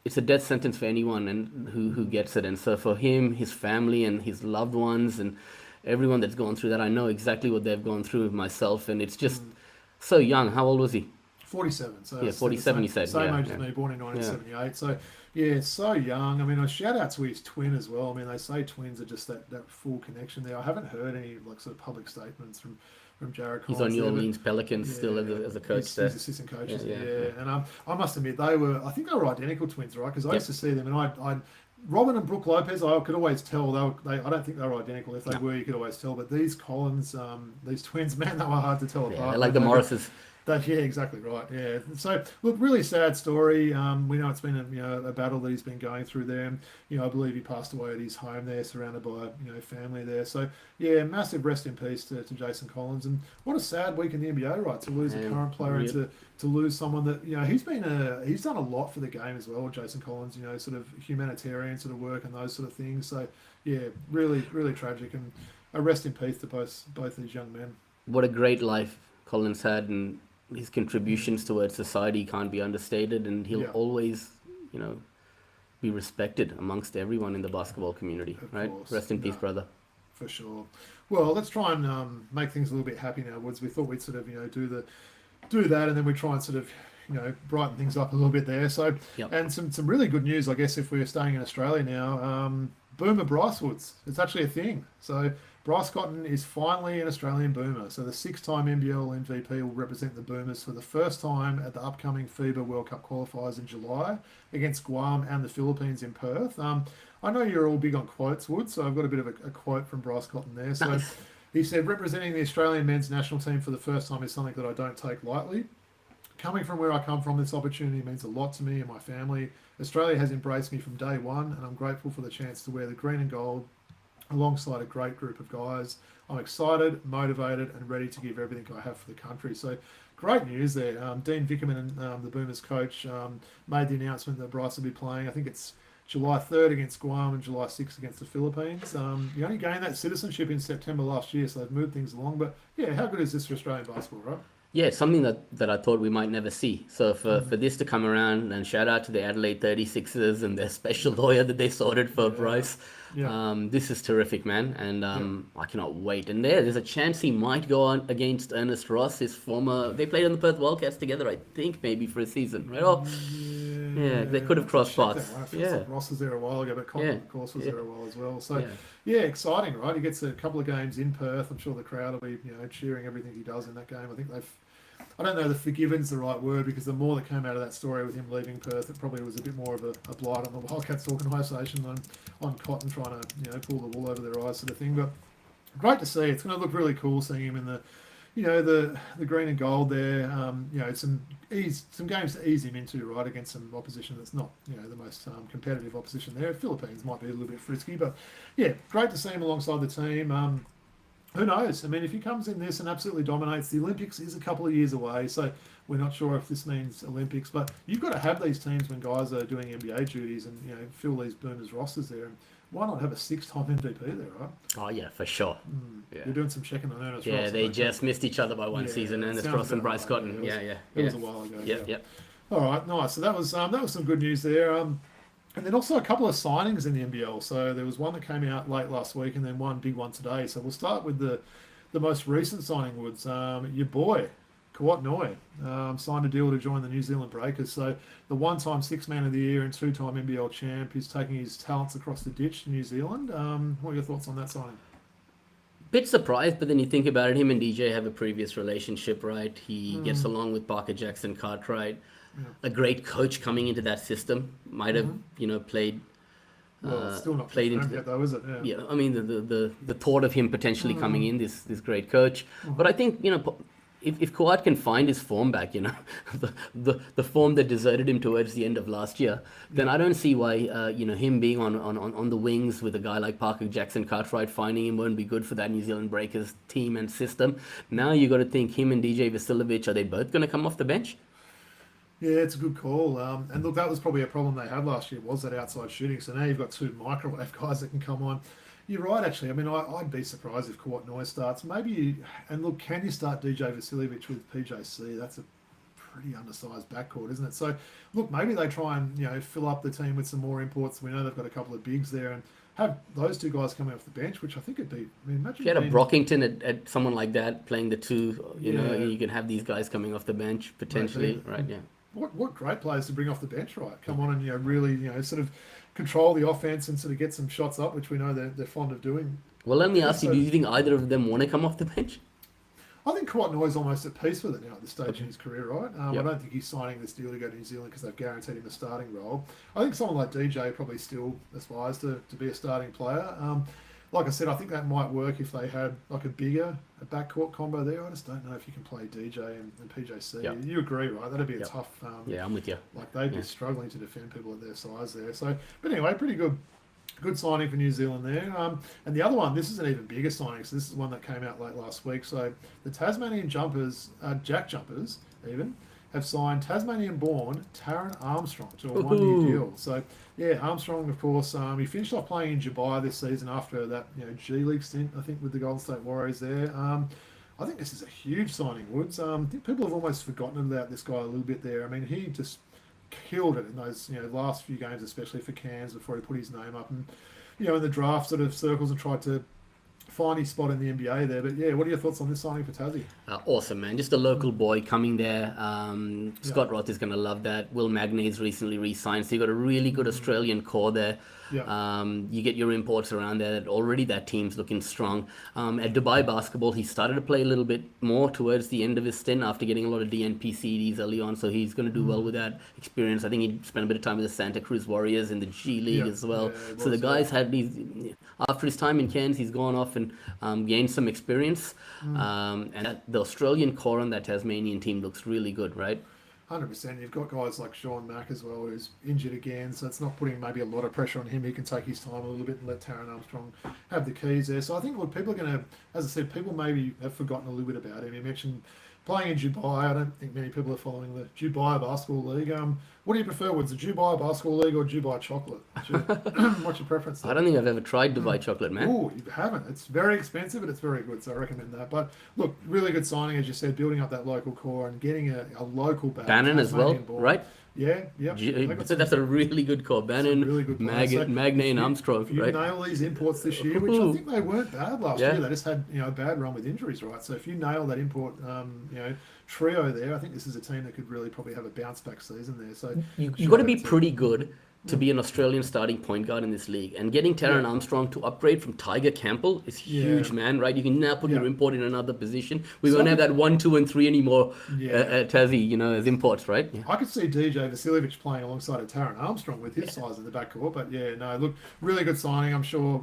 it's a death sentence for anyone and who gets it. And so for him, his family and his loved ones and everyone that's gone through that, I know exactly what they've gone through myself, and it's just so young. How old was he? 47. So 47. He said same age as me, born in 1978. So so young. I mean, a shout out to his twin as well. I mean, they say twins are just that full connection there. I haven't heard any sort of public statements from Jared Collins. He's on New Orleans Pelicans still as a coach there. He's assistant coach. And I must admit, I think they were identical twins, right? Because I used to see them, and I Robin and Brooke Lopez, I could always tell. I don't think they were identical. If they were, you could always tell. But these Collins, these twins, man, they were hard to tell apart. They're like the Morrises. Exactly right. Yeah. So look, really sad story. We know it's been a battle that he's been going through there. And, I believe he passed away at his home there, surrounded by family there. So massive rest in peace to Jason Collins. And what a sad week in the NBA, right? To lose a current player and to lose someone that he's done a lot for the game as well. Jason Collins, sort of humanitarian sort of work and those sort of things. So really really tragic, and a rest in peace to both these young men. What a great life Collins had, and his contributions towards society can't be understated, and he'll always, be respected amongst everyone in the basketball community, right? Rest in peace, brother. For sure. Well, let's try and make things a little bit happy now, Woods. We thought we'd sort of, do that, and then we try and sort of, brighten things up a little bit there. So, and some really good news, I guess, if we're staying in Australia now. Boomer Bryce Woods, it's actually a thing. So Bryce Cotton is finally an Australian Boomer. So the 6-time NBL MVP will represent the Boomers for the first time at the upcoming FIBA World Cup qualifiers in July against Guam and the Philippines in Perth. I know you're all big on quotes, Woods, so I've got a bit of a quote from Bryce Cotton there. So he said, representing the Australian men's national team for the first time is something that I don't take lightly. Coming from where I come from, this opportunity means a lot to me and my family. Australia has embraced me from day one, and I'm grateful for the chance to wear the green and gold alongside a great group of guys. I'm excited, motivated, and ready to give everything I have for the country. So great news there. Dean Vickerman, and the Boomers coach, made the announcement that Bryce will be playing. I think it's July 3rd against Guam and July 6th against the Philippines. He only gained that citizenship in September last year, so they've moved things along. But how good is this for Australian basketball, right? Yeah, it's something that I thought we might never see. So for this to come around, and shout out to the Adelaide 36ers and their special lawyer that they sorted for Bryce. This is terrific, man. And I cannot wait. And there's a chance he might go on against Ernest Ross, his former... They played on the Perth Wildcats together, I think, maybe for a season, right? They could have crossed paths. Like Ross was there a while ago, but Cotton, of course, was there a while as well. So, exciting, right? He gets a couple of games in Perth. I'm sure the crowd will be, cheering everything he does in that game. I think I don't know if forgiven's the right word, because the more that came out of that story with him leaving Perth, it probably was a bit more of a blight on the Wildcats organisation on Cotton trying to, pull the wool over their eyes sort of thing. But great to see. It's going to look really cool seeing him in the, the green and gold there. Some games to ease him into, right, against some opposition that's not, the most competitive opposition there. Philippines might be a little bit frisky, but great to see him alongside the team. Who knows? I mean, if he comes in this and absolutely dominates, the Olympics is a couple of years away, so we're not sure if this means Olympics. But you've got to have these teams when guys are doing NBA duties and fill these Boomers rosters there. And why not have a 6-time MVP there, right? Oh yeah, for sure. Yeah. You're doing some checking on Ernest Yeah, Ross. they just missed each other by one season. Ernest sounds Ross and about Bryce right, Cotton. It was a while ago. Yep, yep. All right, nice. So that was some good news there. And then also a couple of signings in the NBL. So there was one that came out late last week, and then one big one today. So we'll start with the most recent signing, Woods. Your boy, Kawhi Noi, signed a deal to join the New Zealand Breakers. So the one-time six-man of the year and two-time NBL champ. He's taking his talents across the ditch to New Zealand. What are your thoughts on that signing? Bit surprised, but then you think about it, him and DJ have a previous relationship, right? He gets along with Parker Jackson Cartwright. Yeah. A great coach coming into that system. Might have, played. Well, it's still not played into yet, though, is it? Yeah, I mean the thought of him potentially coming in, this great coach. But I think if Kawhi can find his form back, the form that deserted him towards the end of last year, then I don't see why him being on the wings with a guy like Parker Jackson Cartwright, finding him won't be good for that New Zealand Breakers team and system. Now you got to think him and DJ Vasiljevic, are they both going to come off the bench? Yeah, it's a good call. And look, that was probably a problem they had last year, was that outside shooting. So now you've got two microwave guys that can come on. You're right, actually. I mean, I'd be surprised if Kawhi Noi starts. And look, can you start DJ Vasiljevic with PJC? That's a pretty undersized backcourt, isn't it? So, look, maybe they try and, fill up the team with some more imports. We know they've got a couple of bigs there and have those two guys coming off the bench, which I think would be, imagine. If you had a Brockington at someone like that playing the two, you can have these guys coming off the bench potentially, right? Yeah. What great players to bring off the bench, right? Come on and really sort of control the offense and sort of get some shots up, which we know they're fond of doing. Well, let me ask you: do you think either of them want to come off the bench? I think Kawhi Noi's almost at peace with it now at this stage in his career, right? I don't think he's signing this deal to go to New Zealand because they've guaranteed him a starting role. I think someone like DJ probably still aspires to be a starting player. Like I said, I think that might work if they had like a backcourt combo there. I just don't know if you can play DJ and PJC. Yep. You agree, right? That'd be a tough. Yeah, I'm with you. Like they'd be struggling to defend people at their size there. So, but anyway, pretty good signing for New Zealand there. And the other one, this is an even bigger signing. So this is one that came out late last week. So the Tasmanian Jumpers, Jack Jumpers, even have signed Tasmanian-born Taran Armstrong to a one-year deal. So, yeah, Armstrong, of course, he finished off playing in Dubai this season after that G League stint, I think, with the Golden State Warriors there. I think this is a huge signing, Woods. I think people have almost forgotten about this guy a little bit there. I mean, he just killed it in those last few games, especially for Cairns, before he put his name up and in the draft sort of circles and tried to find his spot in the NBA there. But yeah, what are your thoughts on this signing for Tassie? Awesome, man. Just a local boy coming there. Scott Roth is going to love that. Will Magnane's recently re-signed, so you've got a really good Australian core there. Yeah. You get your imports around there. Already that team's looking strong. At Dubai Basketball, he started to play a little bit more towards the end of his stint after getting a lot of DNP CDs early on, so he's going to do well with that experience. I think he spent a bit of time with the Santa Cruz Warriors in the G League as well. So the guy's had these... After his time in Cairns, he's gone off and gained some experience. And the Australian core on that Tasmanian team looks really good, right? 100%. You've got guys like Mach as well, who's injured again, so it's not putting maybe a lot of pressure on him. He can take his time a little bit and let Taran Armstrong have the keys there. So I think people are going to, as I said, people maybe have forgotten a little bit about him. You mentioned playing in Dubai. I don't think many people are following the Dubai Basketball League. What do you prefer, Woods, the Dubai Basketball League or Dubai Chocolate? What's your preference there? I don't think I've ever tried Dubai Chocolate, man. Oh, you haven't. It's very expensive, but it's very good, so I recommend that. But look, really good signing, as you said, building up that local core and getting a local back. Bannon as well, right? Yeah. So that's a really good core. Bannon, really good Magnay and Armstrong, if you right? nail these imports this year, which I think they weren't bad last year. They just had a bad run with injuries, right? So if you nail that import, trio there, I think this is a team that could really probably have a bounce back season there. So you've got to be pretty good to be an Australian starting point guard in this league. And getting Taran Armstrong to upgrade from Tiger Campbell is huge, man, right? You can now put your import in another position. We won't have that 1, 2, and 3 anymore at Tassie, as imports, right? Yeah. I could see DJ Vasiljevic playing alongside a Taran Armstrong with his size in the backcourt. But look, really good signing. I'm sure,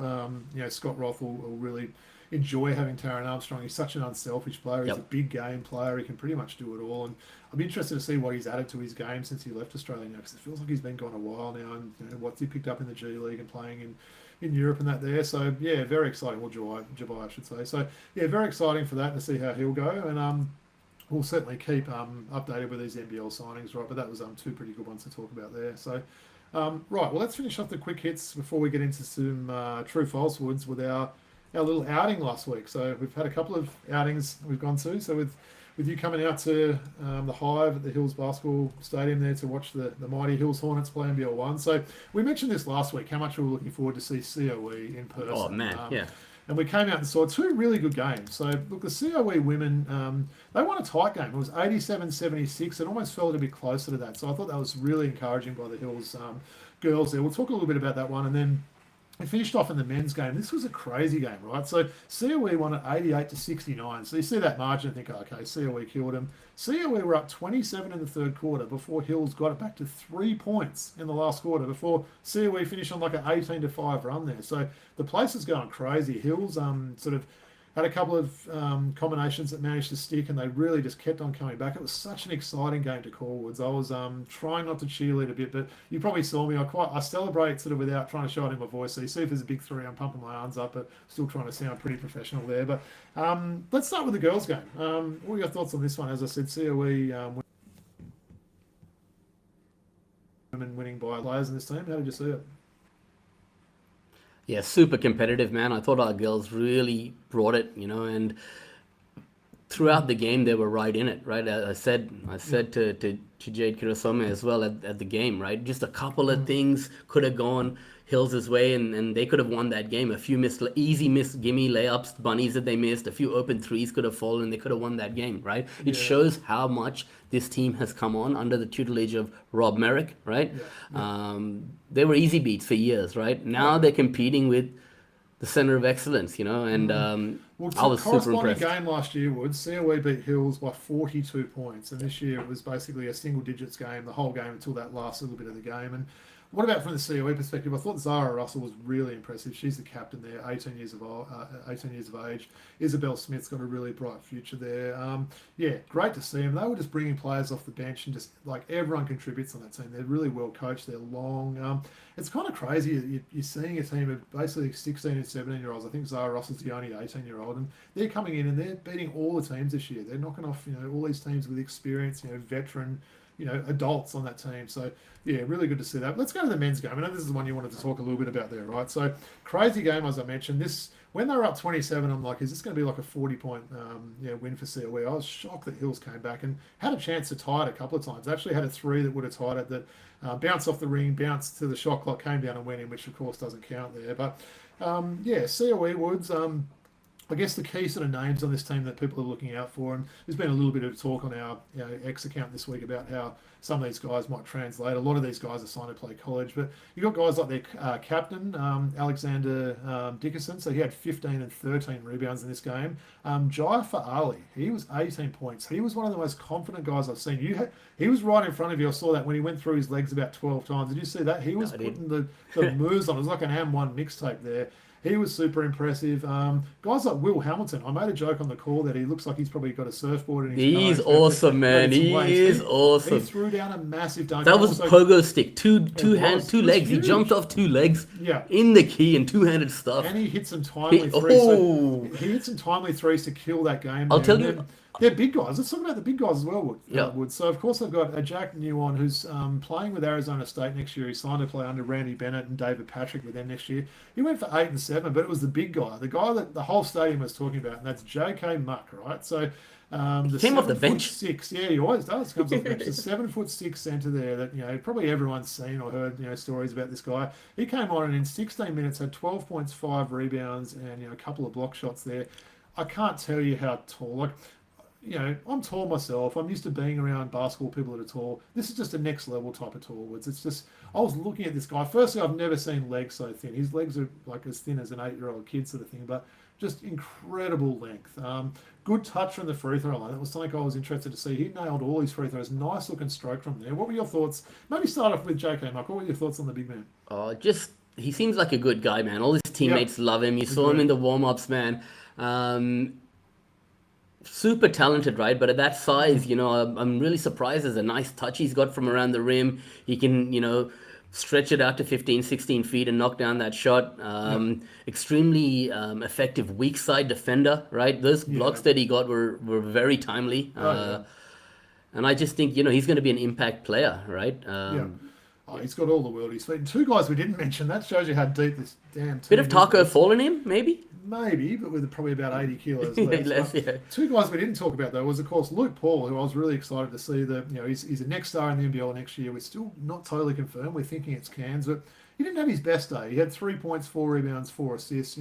Scott Roth will really enjoy having Taran Armstrong. He's such an unselfish player. He's a big game player. He can pretty much do it all. And I'm interested to see what he's added to his game since he left Australia now, because it feels like he's been gone a while now, and what's he picked up in the G League and playing in Europe and that there. So, very exciting. Well, Dubai, I should say. So, very exciting for that and to see how he'll go. And we'll certainly keep updated with these NBL signings, right? But that was two pretty good ones to talk about there. So, Right, well, let's finish off the quick hits before we get into some true falsehoods with our little outing last week. So we've had a couple of outings we've gone to. So with you coming out to the Hive at the Hills Basketball Stadium there to watch the mighty Hills Hornets play NBL1. So we mentioned this last week, how much we were looking forward to see COE in person. Oh, man, yeah. And we came out and saw two really good games. So, look, the COE women, they won a tight game. It was 87-76. It almost felt a bit closer to that. So I thought that was really encouraging by the Hills girls there. We'll talk a little bit about that one. And then we finished off in the men's game. This was a crazy game, right? So COE won at 88-69. So you see that margin and think, okay, COE killed them. COE were up 27 in the third quarter before Hills got it back to 3 points in the last quarter before COE finished on like an 18-5 run there. So the place is going crazy. Hills sort of had a couple of combinations that managed to stick, and they really just kept on coming back. It was such an exciting game to call, Woods. I was trying not to cheerlead a bit, but you probably saw me. I celebrate sort of without trying to show it in my voice. So you see if there's a big three, I'm pumping my arms up, but still trying to sound pretty professional there. But let's start with the girls' game. What are your thoughts on this one? As I said, COE women winning by players in this team. How did you see it? Yeah, super competitive, man. I thought our girls really brought it, and throughout the game they were right in it, right? I said to Jade Kirasome as well at the game, right? Just a couple of things could have gone Hills' way, and they could have won that game. A few easy gimme layups, bunnies that they missed, a few open threes could have fallen, and they could have won that game, right? It shows how much this team has come on under the tutelage of Rob Merrick, right? They were easy beats for years, right? Now they're competing with the center of excellence, and I was super impressed. Game last year, Woods, COE beat Hills by 42 points, and this year it was basically a single digits game, the whole game until that last little bit of the game. And what about from the COE perspective? I thought Zara Russell was really impressive. She's the captain there, 18 years of age. Isabel Smith's got a really bright future there. Great to see them. They were just bringing players off the bench, and just like everyone contributes on that team. They're really well coached. They're long. It's kind of crazy. You're seeing a team of basically 16 and 17-year-olds. I think Zara Russell's the only 18-year-old, and they're coming in and they're beating all the teams this year. They're knocking off all these teams with experience, veteran, adults on that team. So, yeah, really good to see that. Let's go to the men's game. I know this is the one you wanted to talk a little bit about there, right? So, crazy game, as I mentioned. When they were up 27, I'm like, is this going to be like a 40-point win for COE? I was shocked that Hills came back and had a chance to tie it a couple of times. They actually had a three that would have tied it that bounced off the ring, bounced to the shot clock, came down and went in, which, of course, doesn't count there. But, COE Woods... I guess the key sort of names on this team that people are looking out for, and there's been a little bit of talk on our X account this week about how some of these guys might translate. A lot of these guys are signed to play college, but you've got guys like their captain, Alexander Dickerson, so he had 15 and 13 rebounds in this game. Jaifa Ali, he was 18 points. He was one of the most confident guys I've seen. He was right in front of you. I saw that when he went through his legs about 12 times. Did you see that? He was putting the moves on. It was like an AM1 mixtape there. He was super impressive. Guys like Will Hamilton, I made a joke on the call that he looks like he's probably got a surfboard in his car. He's awesome, man. He is awesome. He threw down a massive dunk. That was pogo stick. Two legs. He jumped off two legs in the key and two-handed stuff. And he hit some timely threes. He hit some timely threes to kill that game. I'll tell you... They're big guys. Let's talk about the big guys as well, Wood. So, of course, they've got a Jack Newon who's playing with Arizona State next year. He's signed to play under Randy Bennett and David Patrick with them next year. He went for 8 and 7, but it was the big guy, the guy that the whole stadium was talking about, and that's J.K. Mach, right? So, he came off the bench. 6, yeah, he always does. Comes off the bench. The 7'6" centre there that probably everyone's seen or heard stories about this guy. He came on and in 16 minutes had 12 points, 5 rebounds, and a couple of block shots there. I can't tell you how tall. I'm tall myself. I'm used to being around basketball people that are tall. This is just a next level type of tall. It's just, I was looking at this guy. Firstly, I've never seen legs so thin. His legs are like as thin as an 8-year-old kid sort of thing, but just incredible length. Good touch from the free throw line. That was something I was interested to see. He nailed all his free throws. Nice looking stroke from there. What were your thoughts? Maybe start off with J.K. Mach. What were your thoughts on the big man? He seems like a good guy, man. All his teammates love him. You saw him in the warm-ups, man. Super talented, right? But at that size, I'm really surprised. There's a nice touch he's got from around the rim. He can, stretch it out to 15, 16 feet and knock down that shot. Extremely effective weak side defender, right? Those blocks that he got were very timely. And I just think, he's going to be an impact player, right? Oh, he's got all the world he's feet. And two guys we didn't mention. That shows you how deep this damn team Bit of taco is. fall in him, maybe? Maybe, but with probably about 80 kilos Less, less. yeah. Two guys we didn't talk about though was of course Luke Paul, who I was really excited to see. He's a next star in the NBL next year. We're still not totally confirmed. We're thinking it's Cairns, but he didn't have his best day. He had 3 points, 4 rebounds, 4 assists.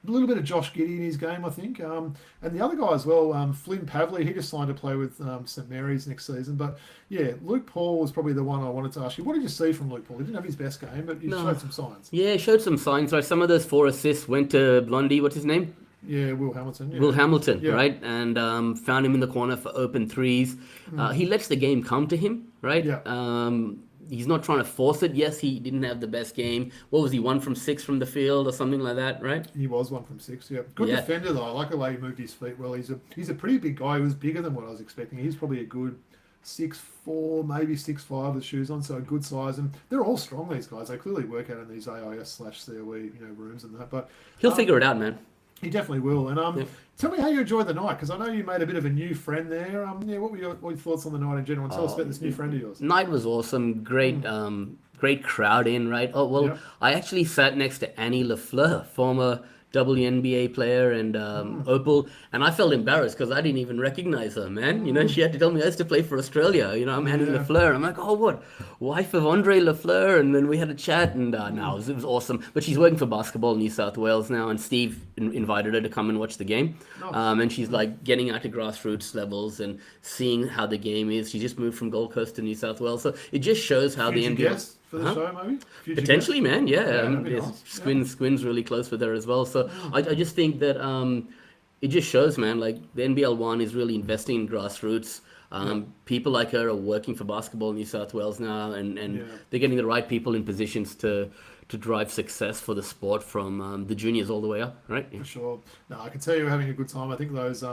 A little bit of Josh Giddey in his game, I think. And the other guy as well, Flynn Pavley, he just signed to play with St Mary's next season. But yeah, Luke Paul was probably the one I wanted to ask you. What did you see from Luke Paul? He didn't have his best game, but he showed some signs. Yeah, showed some signs, right? Some of those 4 assists went to Blondie, what's his name? Yeah, Will Hamilton. Yeah. Will Hamilton, Yeah. right? And found him in the corner for open threes. He lets the game come to him, right? Yeah. He's not trying to force it. Yes, he didn't have the best game. What was he, 1 from 6 from the field or something like that, right? He was 1 from 6, yeah. Good defender, though. I like the way he moved his feet well. He's a pretty big guy. He was bigger than what I was expecting. He's probably a good 6'4", maybe 6'5" with shoes on, so a good size. And they're all strong, these guys. They clearly work out in these AIS/COE rooms and that. But He'll figure it out, man. He definitely will. And tell me how you enjoyed the night, because I know you made a bit of a new friend there. What were your thoughts on the night in general? And tell us about this new friend of yours. Night was awesome. Great, great crowd in, right? Oh, well, Yep. I actually sat next to Annie Lafleur, former WNBA player and Opal, and I felt embarrassed because I didn't even recognize her, man. She had to tell me I used to play for Australia. I'm Annie Lafleur. I'm like, oh, what? Wife of Andre Lafleur? And then we had a chat, and no, it was awesome. But she's working for Basketball New South Wales now, and Steve invited her to come and watch the game. Nice. And she's like getting out to grassroots levels and seeing how the game is. She just moved from Gold Coast to New South Wales, so it just shows how Future the NBA. guest for the show, maybe? Future Potentially, man, yeah. that'd be nice. Squin's really close with her as well. So I just think that it just shows, man, like the NBL1 is really investing in grassroots. People like her are working for Basketball New South Wales now, and they're getting the right people in positions to drive success for the sport from the juniors all the way up, right? Yeah. For sure. No, I can tell you were having a good time. I think those,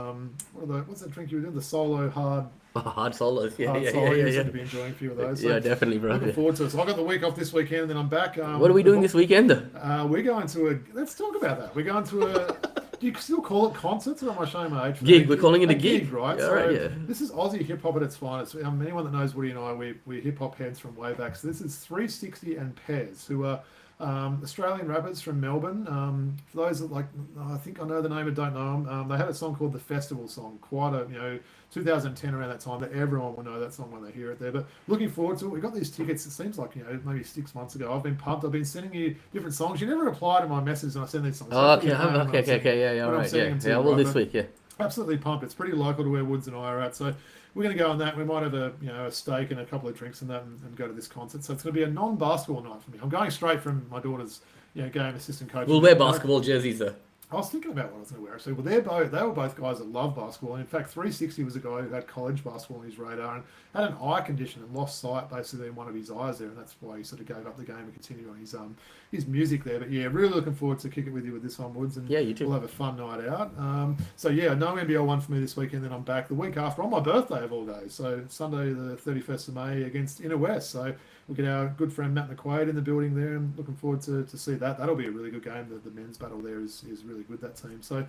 what's that drink you were doing? The solo hard Hard solos, yeah. solo. You seem to be enjoying a few of those. Yeah, definitely, bro. Looking forward to it. So I got the week off this weekend, and then I'm back. What are we doing this weekend? We're going to let's talk about that. We're going to a, do you still call it concerts, or am I showing my age? Gig. We're calling it a gig. Right? Yeah, So right, yeah. this is Aussie hip hop at its finest. Anyone that knows Woody and I, we're hip hop heads from way back. So this is 360 and Pez, who are Australian rappers from Melbourne. For those that I think I know the name but don't know them. They had a song called the Festival Song, quite a 2010 around that time, that everyone will know that song when they hear it there. But looking forward to it. We got these tickets. It seems like maybe 6 months ago. I've been pumped. I've been sending you different songs. You never reply to my messages when I send these songs. Oh, okay, yeah, all right, yeah. Well, this week, yeah. Absolutely pumped. It's pretty local to where Woods and I are at. So we're going to go on that. We might have a steak and a couple of drinks and that, and go to this concert. So it's going to be a non-basketball night for me. I'm going straight from my daughter's game assistant coach. We'll wear basketball jerseys though. I was thinking about what I was going to wear actually. Well, they were both guys that love basketball. And in fact, 360 was a guy who had college basketball on his radar and had an eye condition and lost sight basically in one of his eyes there, and that's why he sort of gave up the game and continued on his music there. But yeah, really looking forward to kick it with you with this one, Woods, and yeah, you too. We'll have a fun night out. So yeah, no NBL1 for me this weekend. Then I'm back the week after on my birthday of all days. So Sunday the 31st of May against Inner West. So we'll get our good friend Matt McQuaid in the building there. I'm looking forward to see that. That'll be a really good game. The men's battle there is really good, that team. So,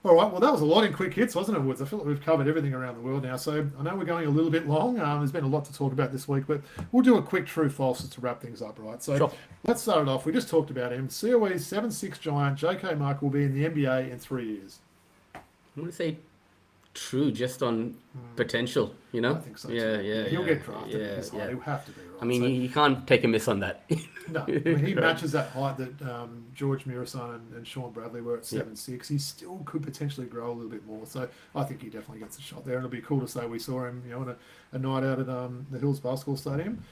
all right, well, that was a lot in quick hits, wasn't it, Woods? I feel like we've covered everything around the world now. So I know we're going a little bit long. There's been a lot to talk about this week, but we'll do a quick true false to wrap things up, right? So sure. Let's start it off. We just talked about him. COE's 7'6" giant, JK Mach, will be in the NBA in 3 years. I'm going to say true just on potential, I think so. Yeah. He'll get drafted. He'll have to be, right? I mean, you can't take a miss on that. No, I mean, he matches that height that George Mirasan and Sean Bradley were at 7'6". He still could potentially grow a little bit more. So I think he definitely gets a shot there. And it'll be cool to say we saw him, on a night out at the Hills Basketball Stadium.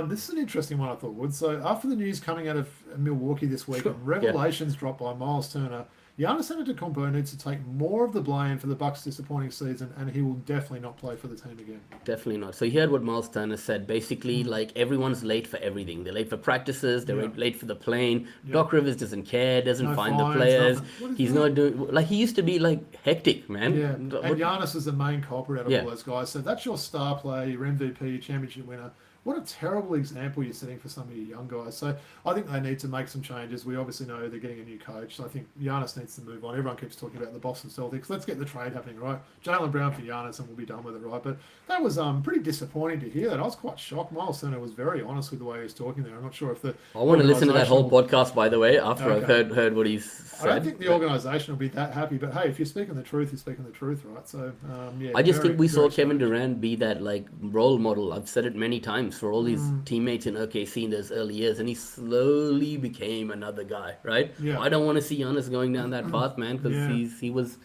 This is an interesting one, I thought, Wood. So after the news coming out of Milwaukee this week, revelations dropped by Miles Turner, Giannis Antetokounmpo needs to take more of the blame for the Bucks' disappointing season, and he will definitely not play for the team again. Definitely not. So you heard what Miles Turner said. Basically, like, everyone's late for everything. They're late for practices. They're late for the plane. Doc Rivers doesn't care. Doesn't find the players. He's not doing... Like, he used to be, hectic, man. Yeah, and Giannis is the main culprit out of all those guys. So that's your star player, your MVP, your championship winner. what a terrible example you're setting for some of your young guys. So I think they need to make some changes. We obviously know they're getting a new coach. So I think Giannis needs to move on. Everyone keeps talking about the Boston Celtics. Let's get the trade happening, right? Jaylen Brown for Giannis, and we'll be done with it, right? But that was pretty disappointing to hear that. I was quite shocked. Miles Turner was very honest with the way he was talking there. I'm not sure if the I want to listen to that whole podcast, by the way, after I've heard what he's said. I don't think the organisation will be that happy, but hey, if you're speaking the truth, you're speaking the truth, right? So, yeah. I just think we saw Kevin Durant be that like role model. I've said it many times for all these teammates in OKC in those early years, and he slowly became another guy, right? Yeah. I don't want to see Giannis going down that path, man, because he was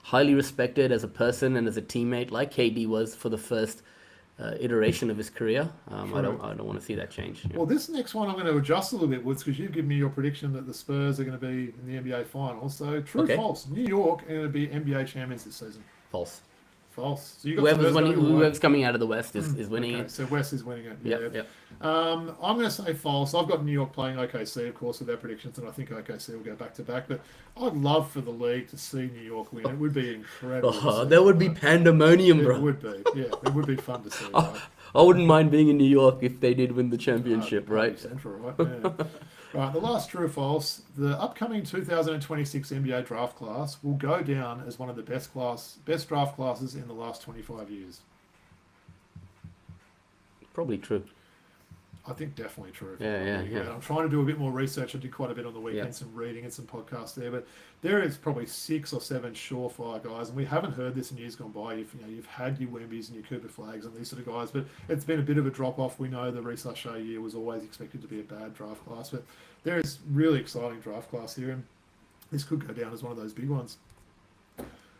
highly respected as a person and as a teammate, like KD was for the first iteration of his career. I don't want to see that change. Yeah. Well, this next one I'm going to adjust a little bit, Woods, because you've given me your prediction that the Spurs are going to be in the NBA Finals. So, true or false? New York are going to be NBA champions this season. False. False. So you got whoever's coming out of the West is winning it. So West is winning it. Yep. I'm going to say false. I've got New York playing OKC, of course, with their predictions, and I think OKC will go back to back. But I'd love for the league to see New York win. It would be incredible. That would be pandemonium, bro. It would be. Yeah, it would be fun to see. Right? I wouldn't mind being in New York if they did win the championship, right? Central, right? Yeah. Right, the last true or false, the upcoming 2026 NBA draft class will go down as one of the best draft classes in the last 25 years. Probably true. I think definitely true. Yeah. I'm trying to do a bit more research. I did quite a bit on the weekend, some reading and some podcasts there, but there is probably 6 or 7 surefire guys, and we haven't heard this in years gone by. You've had your Wemby's and your Cooper Flags and these sort of guys, but it's been a bit of a drop off. We know the Reece Shea year was always expected to be a bad draft class, but there is really exciting draft class here, and this could go down as one of those big ones.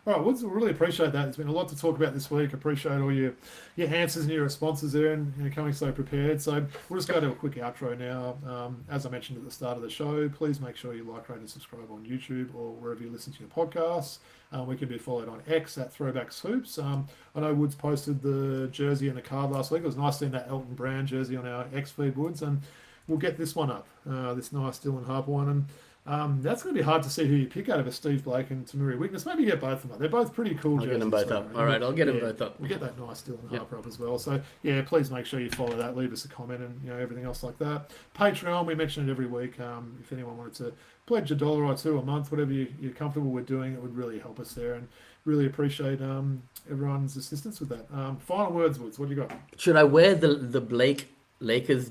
All right, Woods, we really appreciate that. There's been a lot to talk about this week. Appreciate all your answers and your responses there and coming so prepared. So we'll just go to a quick outro now. As I mentioned at the start of the show, please make sure you like, rate, and subscribe on YouTube or wherever you listen to your podcasts. We can be followed on X at Throwback Hoops. I know Woods posted the jersey and the card last week. It was nice seeing that Elton Brand jersey on our X feed, Woods, and we'll get this one up, this nice Dylan Harper one. And that's going to be hard to see who you pick out of a Steve Blake and Tamuri Wigness. Maybe get both of them up. They're both pretty cool jerseys. I'll get them both up. All right, I'll get them both up. We'll get that nice Dylan Harper up as well. So, yeah, please make sure you follow that. Leave us a comment and everything else like that. Patreon, we mention it every week. If anyone wanted to pledge $1 or $2 a month, whatever you're comfortable with doing, it would really help us there. And really appreciate everyone's assistance with that. Final words, Woods. What do you got? Should I wear the Blake Lakers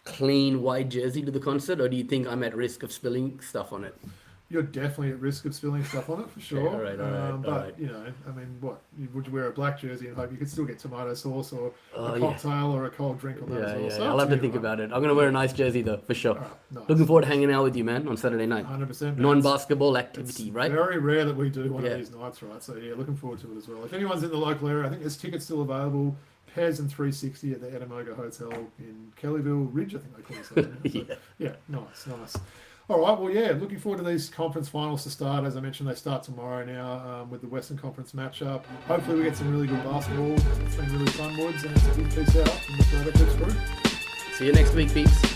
clean white jersey to the concert, or do you think I'm at risk of spilling stuff on it? You're definitely at risk of spilling stuff on it for sure. Okay, all right. But I mean, what would you wear a black jersey and hope you could still get tomato sauce or a cocktail or a cold drink on that as well? Yeah, So I'll have to think about it. I'm gonna wear a nice jersey though, for sure. Nice. Looking forward to hanging out with you, man, on Saturday night. 100%. Non-basketball activity, right? Very rare that we do one of these nights, right? So yeah, looking forward to it as well. If anyone's in the local area, I think there's tickets still available. Pairs and 360 at the Edamoga Hotel in Kellyville Ridge, I think they call it. Yeah, nice. All right, well, yeah, looking forward to these conference finals to start. As I mentioned, they start tomorrow now with the Western Conference matchup. Hopefully we get some really good basketball. It's been really fun, Woods, and it's a big peace out from the Throwback Hoops crew. See you next week, peeps.